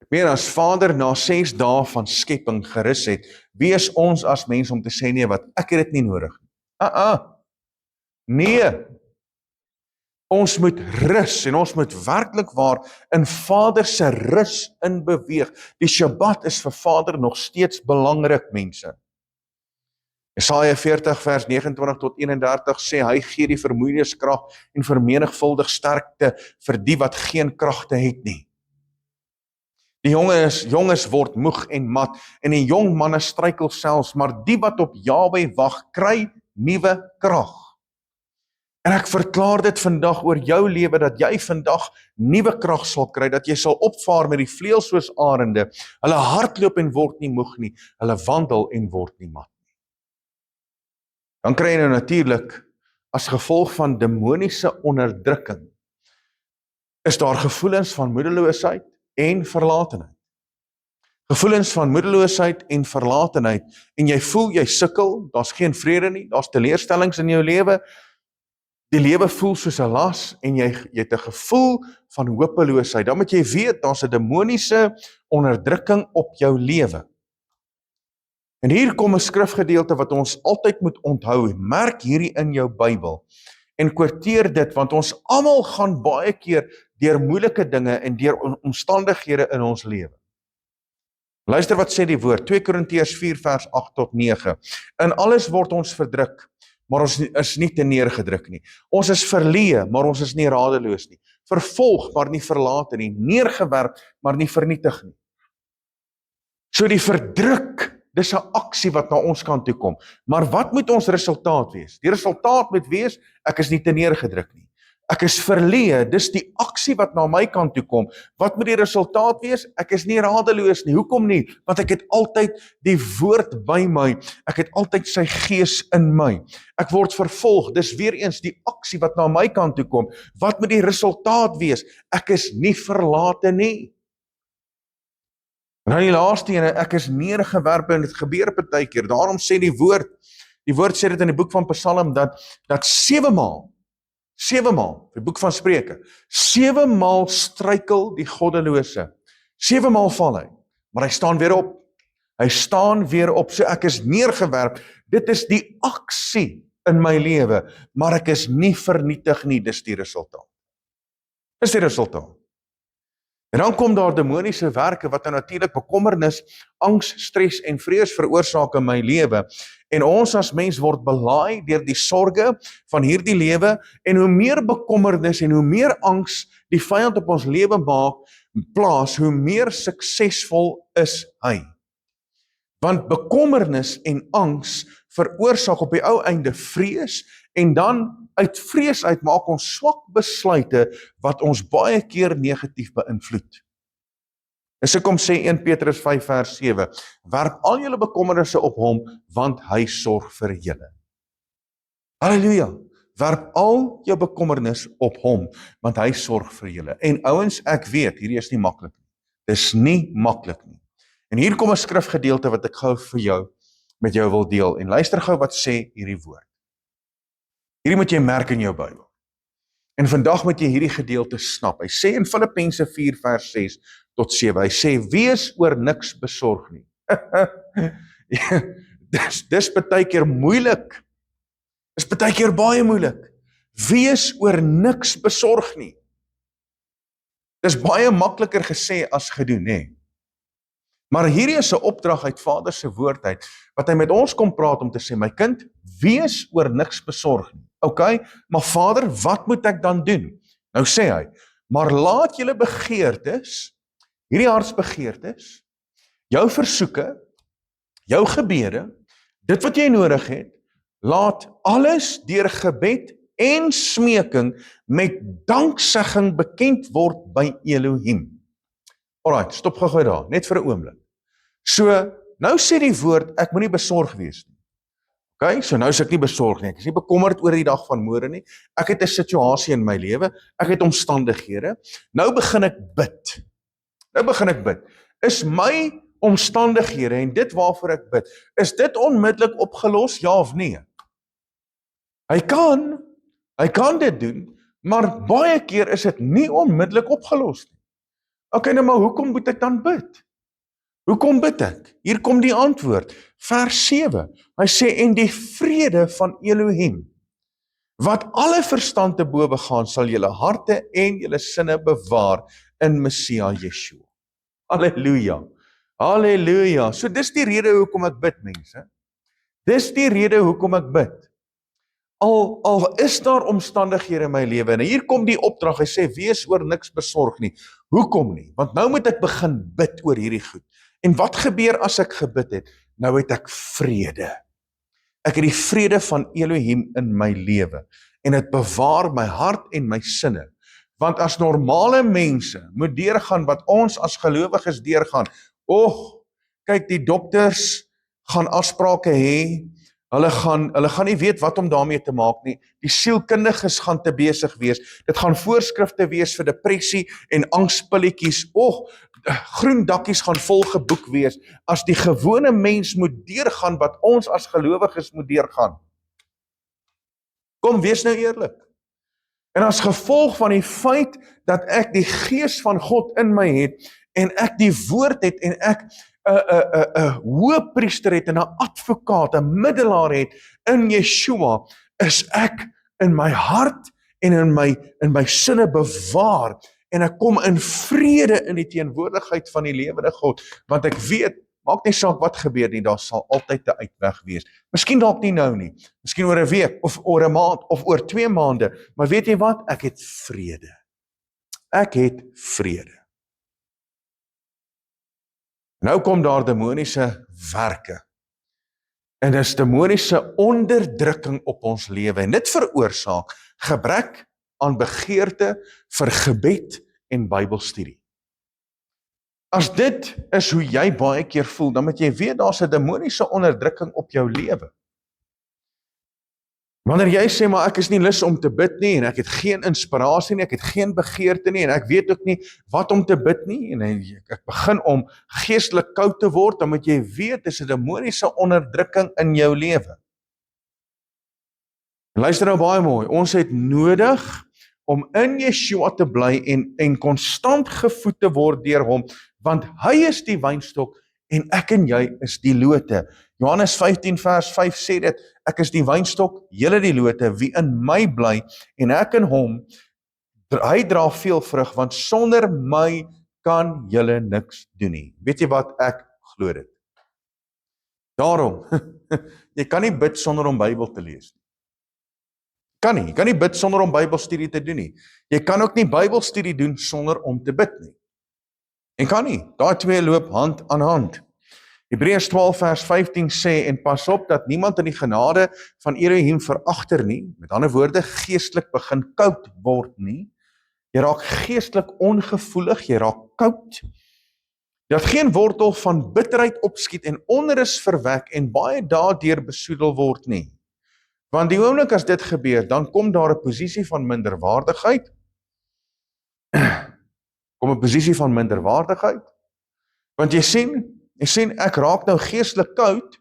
Ek meen, as Vader na 6 dae van skepping gerus het, wie is ons as mens om te sê, nee wat, ek het dit nie nodig. Nee. Ons moet rus, en ons moet werklik waar in Vader se rus in beweeg. Die Shabbat is vir Vader nog steeds belangrik, mense. Jesaja 40 vers 29 tot 31 sê, hy gee die vermoeienis krag en vermenigvuldig sterkte vir die wat geen kragte het nie. Die jonges word moeg en mat, en die jong manne struikel selfs, maar die wat op Jahwe wag, kry nuwe krag. En ek verklaar dit vandag oor jou lewe, dat jy vandag nuwe krag sal kry, dat jy sal opvaar met die vleuels soos arende, hulle hardloop en word nie moeg nie, hulle wandel en word nie mat nie. Dan kry jy nou natuurlik, as gevolg van demoniese onderdrukking, is daar gevoelens van moedeloosheid en verlatenheid. Gevoelens van moedeloosheid en verlatenheid, en jy voel jy sukkel, daar's geen vrede nie, daar's teleurstellings in jou lewe, die lewe voel soos 'n las, en jy het 'n gevoel van hopeloosheid. Dan moet jy weet, daar's 'n demoniese onderdrukking op jou lewe. En hier kom 'n skrifgedeelte wat ons altyd moet onthou. Merk hierdie in jou Bybel en kwoteer dit, want ons almal gaan baie keer deur moeilike dinge en deur omstandighede in ons lewe. Luister wat sê die woord, 2 Korintiërs 4 vers 8 tot 9. In alles word ons verdruk, maar ons is nie te neergedruk nie. Ons is verleë, maar ons is nie radeloos nie. Vervolg, maar nie verlate nie. Neergewerp, maar nie vernietig nie. So die verdruk, dis 'n aksie wat na ons kant toe kom. Maar wat moet ons resultaat wees? Die resultaat moet wees, ek is nie te neergedruk nie. Ek is verleë, dis die aksie wat na my kant toe kom. Wat moet die resultaat wees? Ek is nie radeloos nie. Hoekom nie? Want ek het altyd die woord by my. Ek het altyd sy gees in my. Ek word vervolg. Dis weer eens die aksie wat na my kant toe kom. Wat moet die resultaat wees? Ek is nie verlate nie. En dan die laaste ene, ek is neergewerp, en dit gebeur partykeer. Daarom sê die woord sê dit in die boek van Psalm, dat 7 maal, die boek van Spreuke, 7 maal struikel die goddelose, 7 maal val hy, maar hy staan weer op. Hy staan weer op, so ek is neergewerp. Dit is die aksie in my lewe, maar ek is nie vernietig nie, dis die resultaat. Dis die resultaat. En dan kom daar demoniese werke wat natuurlik bekommernis, angs, stres en vrees veroorsaak in my lewe. En ons as mens word belaai deur die sorge van hierdie lewe, en hoe meer bekommernis en hoe meer angs die vyand op ons lewe plaas, hoe meer suksesvol is hy. Want bekommernis en angs veroorsaak op die ou einde vrees, en dan uit vrees uit maak ons swak besluite wat ons baie keer negatief beïnvloed. En so kom sê 1 Petrus 5 vers 7, werp al julle bekommernisse op hom, want hy sorg vir julle. Halleluja, werp al jou bekommernis op hom, want hy sorg vir julle. En ouens, ek weet, hierdie is nie maklik nie. Dis nie maklik nie. En hier kom 'n skrifgedeelte wat ek gou vir jou, met jou wil deel. En luister gou wat sê hierdie woord. Hierdie moet jy merk in jou Bybel. En vandag moet jy hierdie gedeelte snap. Hy sê in Filippense 4 vers 6 tot 7, hy sê, wees oor niks besorg nie. Dis baie keer moeilik. Dis baie keer baie moeilik. Wees oor niks besorg nie. Dis baie makliker gesê as gedoen, hè? Maar hierdie is 'n opdrag uit Vader se woord uit, wat hy met ons kom praat om te sê, my kind, wees oor niks besorg nie. Okay, maar Vader, wat moet ek dan doen? Nou sê hy, maar laat julle begeertes, hierdie hartsbegeertes, jou versoeke, jou gebede, dit wat jy nodig het, laat alles deur gebed en smeking met danksegging bekend word by Elohim. Alright, stop gou daar, net vir 'n oomblik. So, nou sê die woord, ek moenie besorg wees nie. Okay, so nou is ek nie besorg nie, ek is nie bekommerd oor die dag van môre nie, ek het 'n situasie in my lewe, ek het omstandighede, nou begin ek bid. Is my omstandighede en dit waarvoor ek bid, is dit onmiddellik opgelos, ja of nee? Hy kan dit doen, maar baie keer is dit nie onmiddellik opgelos nie. Okay, nou maar hoekom moet ek dan bid? Hoekom bid ek? Hier kom die antwoord, vers 7. Hy sê, en die vrede van Elohim, wat alle verstand te bowe gaan, sal julle harte en julle sinne bewaar in Messia Yeshua. Halleluja. Halleluja. So dis die rede hoekom ek bid, mense. Dis die rede hoekom ek bid. Al is daar omstandighede in my lewe, en hier kom die opdrag, hy sê, wees oor niks besorg nie. Hoekom nie? Want nou moet ek begin bid oor hierdie goed. En wat gebeur as ek gebid het? Nou het ek vrede. Ek het die vrede van Elohim in my lewe. En dit bewaar my hart en my sinne. Want as normale mense moet deurgaan wat ons as gelowiges deurgaan, kyk, die dokters gaan afsprake hê, hulle gaan nie weet wat om daarmee te maak nie, die sielkundiges gaan te besig wees, dit gaan voorskrifte wees vir depressie en angspilletjies, groen dakkies gaan vol geboek wees, as die gewone mens moet deurgaan wat ons as gelowiges moet deurgaan. Kom, wees nou eerlik. En as gevolg van die feit dat ek die gees van God in my het, en ek die woord het, en ek 'n hoëpriester het, en 'n advokaat, 'n middelaar het, in Yeshua, is ek in my hart, en in my sinne bewaar, en ek kom in vrede in die teenwoordigheid van die lewende God, want ek weet, maak nie saak wat gebeur nie, daar sal altyd 'n uitweg wees. Miskien dalk nie nou nie, miskien oor 'n week, of oor 'n maand, of oor 2 maande, maar weet jy wat? Ek het vrede. Ek het vrede. Nou kom daar demoniese werke, en dis demoniese onderdrukking op ons lewe, en dit veroorsaak gebrek aan begeerte vir gebed en Bybelstudie. As dit is hoe jy baie keer voel, dan moet jy weet, daar's 'n demoniese onderdrukking op jou lewe. Wanneer jy sê, maar ek is nie lus om te bid nie, en ek het geen inspirasie nie, ek het geen begeerte nie, en ek weet ook nie wat om te bid nie, en ek begin om geestelik koud te word, dan moet jy weet, dis 'n demoniese onderdrukking in jou lewe. Luister nou baie mooi, ons het nodig om in Yeshua te bly en konstant gevoed te word deur hom, want hy is die wynstok en ek en jy is die lote. Johannes 15 vers 5 sê dit, ek is die wynstok, julle die lote, wie in my bly en ek in hom, hy dra veel vrug, want sonder my kan julle niks doen nie. Weet jy wat, ek glo dit. Daarom, jy kan nie bid sonder om Bybel te lees nie. Jy kan nie bid sonder om Bybelstudie te doen nie. Jy kan ook nie Bybelstudie doen sonder om te bid nie. En kan nie, daai twee loop hand aan hand. Hebreërs 12 vers 15 sê, en pas op dat niemand in die genade van Elohim veragter nie, met ander woorde, geestelik begin koud word nie. Jy raak geestelik ongevoelig, jy raak koud. Dat geen wortel van bitterheid opskiet en onrus verwek en baie daardeur besoedel word nie. Want die oomblik as dit gebeur, dan kom daar 'n posisie van minderwaardigheid. Want jy sien, En sien, ek raak nou geestelik koud,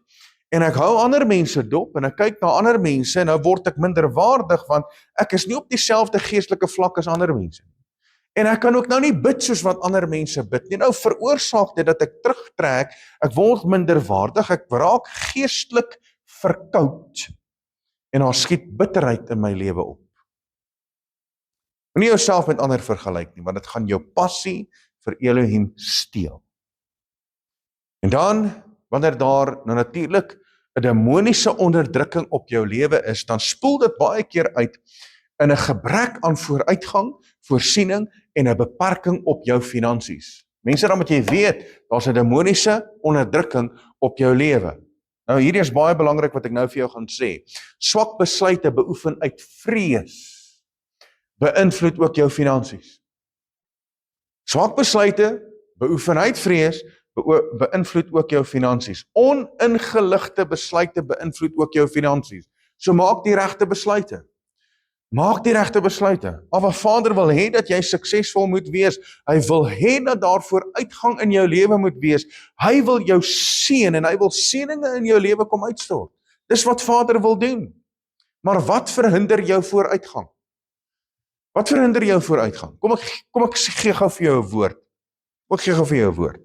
en ek hou ander mense dop, en ek kyk na ander mense, en nou word ek minderwaardig, want ek is nie op dieselfde geestelike vlak as ander mense. En ek kan ook nou nie bid soos wat ander mense bid nie. Nou veroorsaak dit dat ek terugtrek, ek word minderwaardig, ek raak geestelik verkoud, en daar skiet bitterheid in my lewe op. Moenie jouself met ander vergelyk nie, want dit gaan jou passie vir Elohim steel. En dan, wanneer daar nou natuurlik 'n demoniese onderdrukking op jou lewe is, dan spoel dit baie keer uit in 'n gebrek aan vooruitgang, voorsiening en 'n beperking op jou finansies. Mense, dan moet jy weet, daar's 'n demoniese onderdrukking op jou lewe. Nou hierdie is baie belangrik wat ek nou vir jou gaan sê. Swak besluite beoefen uit vrees beïnvloed ook jou finansies. Swak besluite beoefen uit vrees beïnvloed ook jou finansies. Oningeligte besluite beïnvloed ook jou finansies. So maak die regte besluite. Maak die regte besluite. Aba Vader wil hê dat jy suksesvol moet wees. Hy wil hê dat daar vooruitgang in jou lewe moet wees. Hy wil jou seën en hy wil seëninge in jou lewe kom uitstort. Dis wat Vader wil doen. Maar wat verhinder jou vooruitgang? Wat verhinder jou vooruitgang? Kom ek gee gou vir jou 'n woord. Ek gee gou vir jou 'n woord.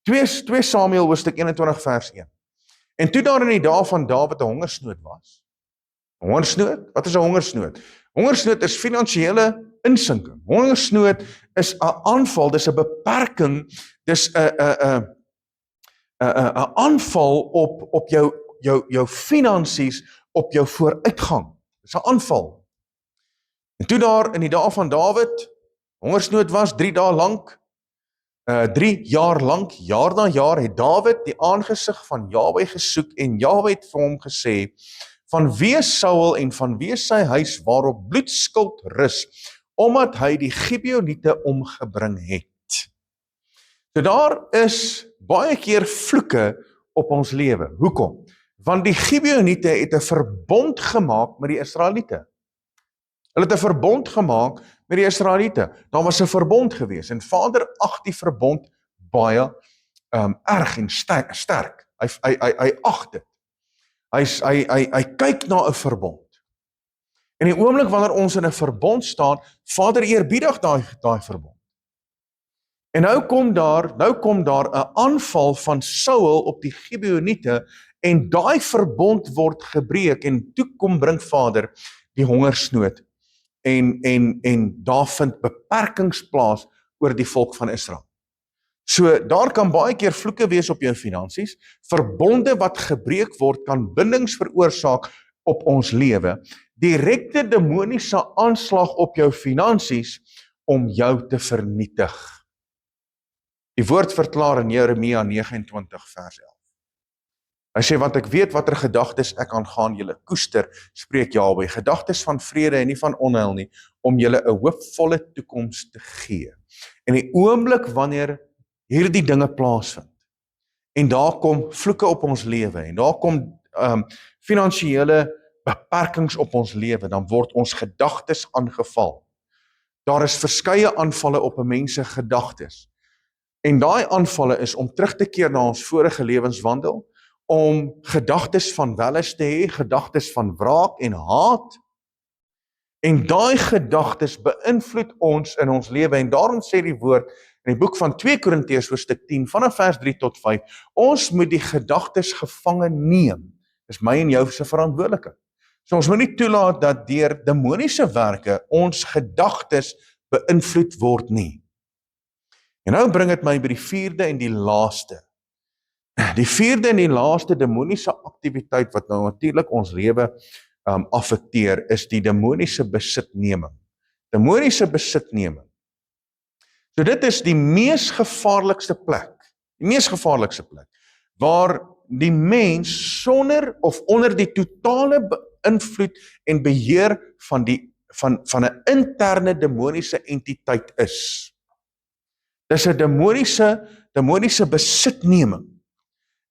2 Samuel hoofstuk 21 vers 1. En toe daar in die dae van Dawid 'n hongersnood was. Hongersnood? Wat is 'n hongersnood? Hongersnood is finansiële insinking. Hongersnood is 'n aanval, dis 'n beperking, dis 'n aanval op jou finansies, op jou vooruitgang. Dis 'n aanval. En toe daar in die dae van Dawid hongersnood was 3 dae lank, 3 jaar lank, jaar na jaar, het Dawid die aangesig van Jahwe gesoek en Jahwe het vir hom gesê, van wie is Saul en van wie is sy huis waarop bloedskuld rus, omdat hy die Gibeoniete omgebring het. So daar is baie keer vloeke op ons lewe. Hoekom? Want die Gibeoniete het 'n verbond gemaak met die Israeliete. Hulle het 'n verbond gemaak met die Israeliete. Daar was 'n verbond gewees en Vader ag die verbond baie erg en sterk. Hy ag dit. Hy kyk na 'n verbond. En die oomblik wanneer ons in 'n verbond staan, Vader eerbiedig daai verbond. En nou kom daar 'n aanval van Saul op die Gibeoniete en daai verbond word gebreek en toe kom bring Vader die hongersnood. En daar vind beperkings plaas oor die volk van Israel. So daar kan baie keer vloeke wees op jou finansies, verbonde wat gebreek word kan bindings veroorsaak op ons lewe, direkte demoniese aanslag op jou finansies om jou te vernietig. Die woord verklaar in Jeremia 29 vers 11. Hy sê, want ek weet watter gedagtes ek aangaan julle koester, spreek Jahwe, gedagtes van vrede en nie van onheil nie, om julle 'n hoopvolle toekoms te gee. En die oomblik wanneer hierdie dinge plaasvind, en daar kom vloeke op ons lewe, en daar kom finansiële beperkings op ons lewe, dan word ons gedagtes aangeval. Daar is verskeie aanvalle op 'n mens se gedagtes. En daai aanvalle is om terug te keer na ons vorige lewenswandel, om gedagtes van welis te hê, gedagtes van wraak en haat. En daai gedagtes beïnvloed ons in ons lewe en daarom sê die woord in die boek van 2 Korintiërs hoofstuk 10 vanaf vers 3 tot 5, ons moet die gedagtes gevange neem. Dis my en jou se verantwoordelikheid. So ons moet nie toelaat dat deur demoniese werke ons gedagtes beïnvloed word nie. En nou bring dit my by die 4de en die laaste. Die 4de en die laaste demoniese aktiwiteit wat nou natuurlik ons lewe affekteer, is die demoniese besitneming. Demoniese besitneming. So dit is die mees gevaarlikste plek, waar die mens sonder of onder die totale beïnvloed en beheer van 'n interne demoniese entiteit is. Dis 'n demoniese besitneming.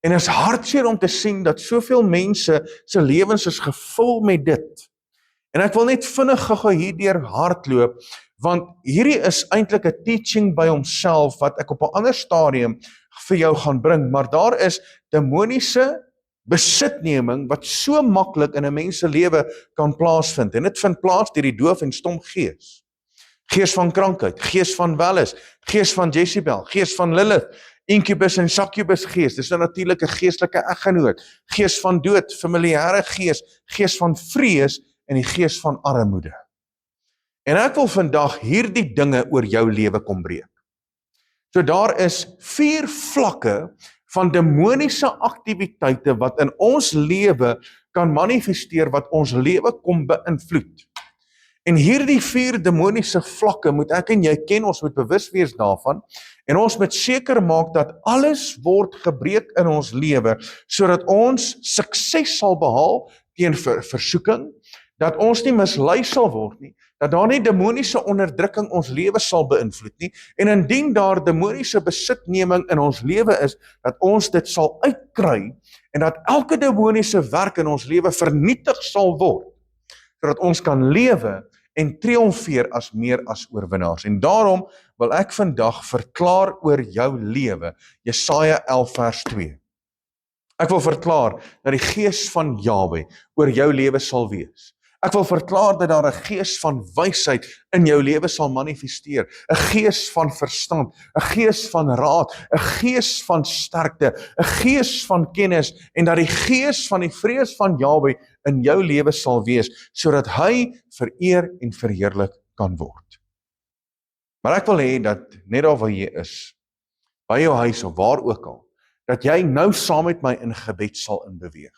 En is hartseer om te sien dat soveel mense se lewens is gevul met dit. En ek wil net vinnig gou hierdeur hardloop, want hierdie is eintlik 'n teaching by homself wat ek op 'n ander stadium vir jou gaan bring, maar daar is demoniese besitneming wat so maklik in 'n mens se lewe kan plaasvind. En dit vind plaas deur die doof en stom gees. Gees van krankheid, gees van welis, gees van Jezebel, gees van Lilith, incubus en succubus gees, dis 'n natuurlike geestelike eggenoot, gees van dood, familiêre gees van vrees en die gees van armoede. En ek wil vandag hierdie dinge oor jou lewe kom breek. So daar is 4 vlakke van demoniese aktiwiteite wat in ons lewe kan manifesteer, wat ons lewe kom beïnvloed. En hierdie 4 demoniese vlakke moet ek en jy ken, ons moet bewus wees daarvan, en ons moet seker maak dat alles word gebreek in ons lewe, sodat ons sukses sal behaal teen versoeking, dat ons nie mislei sal word nie, dat daar nie demoniese onderdrukking ons lewe sal beïnvloed nie, en indien daar demoniese besitneming in ons lewe is, dat ons dit sal uitkry, en dat elke demoniese werk in ons lewe vernietig sal word, sodat ons kan lewe en triomfeer as meer as oorwinnaars. En daarom wil ek vandag verklaar oor jou lewe, Jesaja 11 vers 2. Ek wil verklaar dat die gees van Jahwe oor jou lewe sal wees. Ek wil verklaar dat daar 'n gees van wysheid in jou lewe sal manifesteer, 'n gees van verstand, 'n gees van raad, 'n gees van sterkte, 'n gees van kennis, en dat die gees van die vrees van Jahwe in jou lewe sal wees, sodat hy vereer en verheerlik kan word. Maar ek wil hê dat net daar waar jy is, by jou huis of waar ook al, dat jy nou saam met my in gebed sal inbeweeg.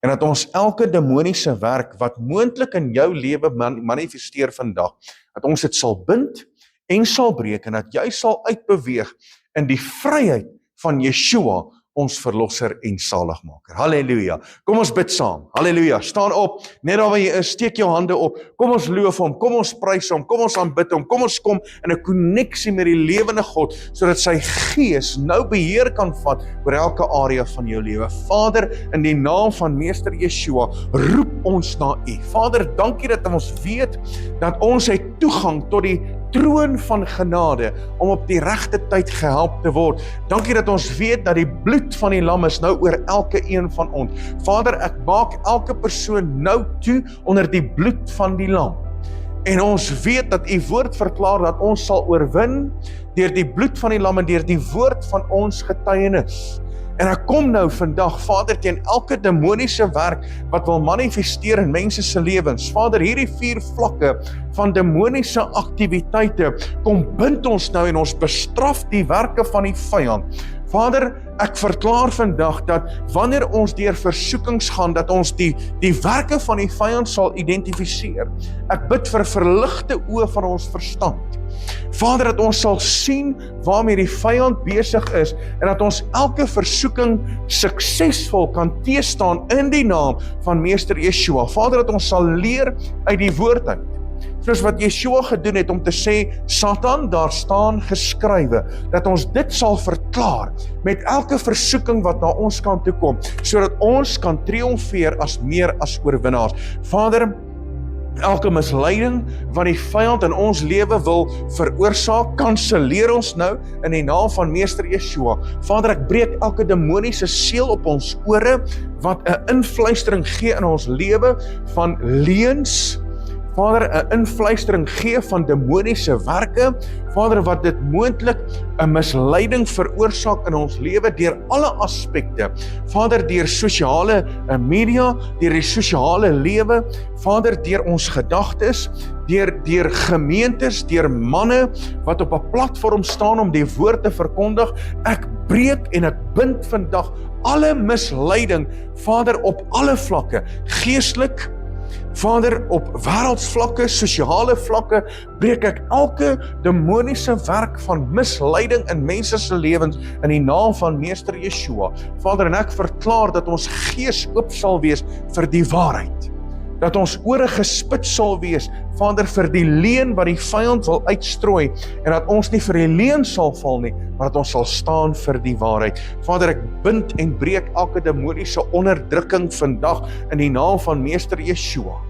En dat ons elke demoniese werk wat moontlik in jou lewe manifesteer vandag, dat ons dit sal bind en sal breek, en dat jy sal uitbeweeg in die vryheid van Yeshua, ons verlosser en saligmaker. Halleluja. Kom ons bid saam. Halleluja. Staan op, net daar waar jy is, steek jou hande op. Kom ons loof hom, kom ons prys hom, kom ons aanbid hom, kom ons kom in 'n koneksie met die lewende God, sodat sy gees nou beheer kan vat oor elke area van jou lewe. Vader, in die naam van Meester Yeshua, roep ons na U. Vader, dankie dat ons weet dat ons het toegang tot die troon van genade om op die regte tyd gehelp te word. Dankie dat ons weet dat die bloed van die lam is nou oor elke een van ons. Vader, ek maak elke persoon nou toe onder die bloed van die lam. En ons weet dat U woord verklaar dat ons sal oorwin deur die bloed van die lam en deur die woord van ons getuienis. En ek kom nou vandag, Vader, teen elke demoniese werk wat wil manifesteer in mense se lewens. Vader, hierdie 4 vlakke van demoniese aktiwiteite, kom bind ons nou en ons bestraf die werke van die vyand. Vader, ek verklaar vandag dat wanneer ons deur versoekings gaan, dat ons die werke van die vyand sal identifiseer. Ek bid vir verligte oë van ons verstand. Vader, dat ons sal sien waarmee die vyand besig is, en dat ons elke versoeking suksesvol kan teestaan in die naam van Meester Yeshua. Vader, dat ons sal leer uit die woord uit. Soos wat Yeshua gedoen het om te sê, Satan, daar staan geskrywe, dat ons dit sal verklaar met elke versoeking wat na ons kant toe kom, sodat ons kan triomfeer as meer as oorwinnaars. Vader, elke misleiding wat die vyand in ons lewe wil veroorsaak, kanselleer ons nou in die naam van Meester Yeshua. Vader, ek breek elke demoniese seël op ons ore, wat 'n invluistering gee in ons lewe van leuns, Vader, 'n invluistering gee van demoniese werke, Vader, wat dit moontlik 'n misleiding veroorsaak in ons lewe deur alle aspekte. Vader, deur sosiale media, deur die sosiale lewe, Vader, deur ons gedagtes, deur gemeentes, deur manne wat op 'n platform staan om die woord te verkondig. Ek breek en ek bind vandag alle misleiding, Vader, op alle vlakke, geestelik, Vader, op wêreldsvlakke, sosiale vlakke, breek ek elke demoniese werk van misleiding in mense se lewens in die naam van Meester Yeshua. Vader, en ek verklaar dat ons gees oop sal wees vir die waarheid. Dat ons ore gespits sal wees, Vader, vir die leuen wat die vyand wil uitstrooi, en dat ons nie vir die leuen sal val nie, maar dat ons sal staan vir die waarheid. Vader, ek bind en breek elke demoniese onderdrukking vandag in die naam van Meester Yeshua.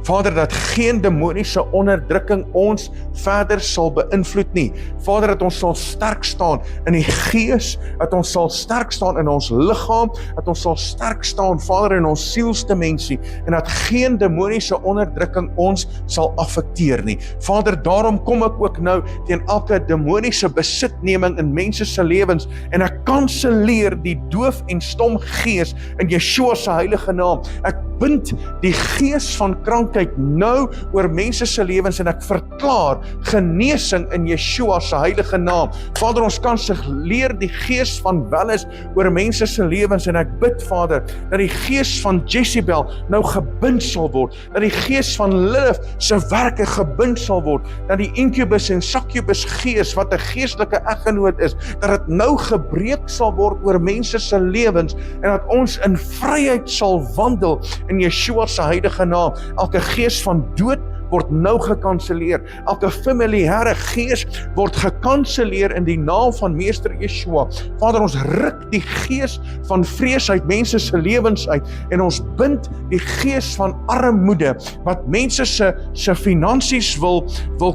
Vader, dat geen demoniese onderdrukking ons verder sal beïnvloed nie. Vader, dat ons sal sterk staan in die gees, dat ons sal sterk staan in ons liggaam, dat ons sal sterk staan, Vader, in ons sielsdimensie, en dat geen demoniese onderdrukking ons sal affekteer nie. Vader, daarom kom ek ook nou teen elke demoniese besitneming in mense se lewens, en ek kanselleer die doof en stom gees in Yeshua se heilige naam. Ek bind die gees van krankheid nou oor mense se lewens, en ek verklaar genesing in Yeshua se heilige naam. Vader, ons kanselleer die gees van welis oor mense se lewens, en ek bid, Vader, dat die gees van Jezebel nou gebind sal word, dat die gees van Lilith se werke gebind sal word, dat die incubus en succubus gees, wat 'n geestelike eggenoot is, dat dit nou gebreek sal word oor mense se lewens, en dat ons in vryheid sal wandel in Yeshua se heilige naam. Elke gees van dood word nou gekanselleer. Elke familiêre gees word gekanselleer in die naam van Meester Yeshua. Vader, ons ruk die gees van vrees uit mense se lewens uit, en ons bind die gees van armoede, wat mense se finansies wil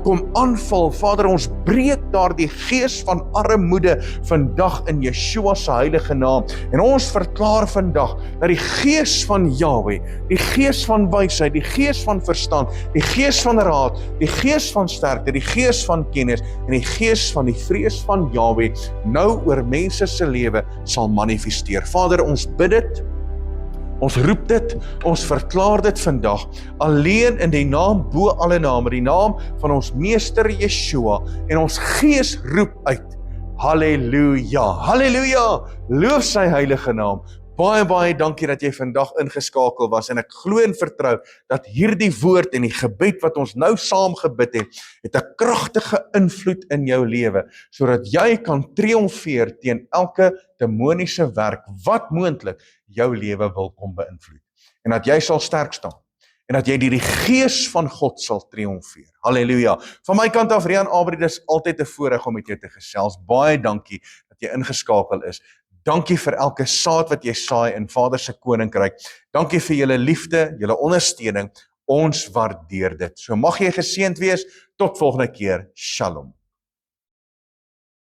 kom aanval. Vader, ons breek daar die gees van armoede vandag in Yeshua se heilige naam. En ons verklaar vandag dat die gees van Yahweh, die gees van wysheid, die gees van verstand, die gees van raad, die gees van sterkte, die gees van kennis en die gees van die vrees van Yahweh nou oor mense se lewe sal manifesteer. Vader, ons bid dit, ons roep dit, ons verklaar dit vandag, alleen in die naam bo alle name, die naam van ons Meester Yeshua, en ons gees roep uit. Halleluja, halleluja, loof sy heilige naam. Baie dankie dat jy vandag ingeskakel was, en ek glo en vertrou dat hierdie woord en die gebed wat ons nou saam gebid het 'n kragtige invloed in jou lewe, sodat jy kan triomfeer teen elke demoniese werk wat moontlik jou lewe wil kom beïnvloed. En dat jy sal sterk staan, en dat jy deur die gees van God sal triomfeer. Halleluja. Van my kant af, Rian Abri, dis altyd 'n voorreg om met jou te gesels. Baie dankie dat jy ingeskakel is. Dankie vir elke saad wat jy saai in Vader se koninkryk. Dankie vir julle liefde, julle ondersteuning. Ons waardeer dit. So mag jy geseënd wees. Tot volgende keer. Shalom.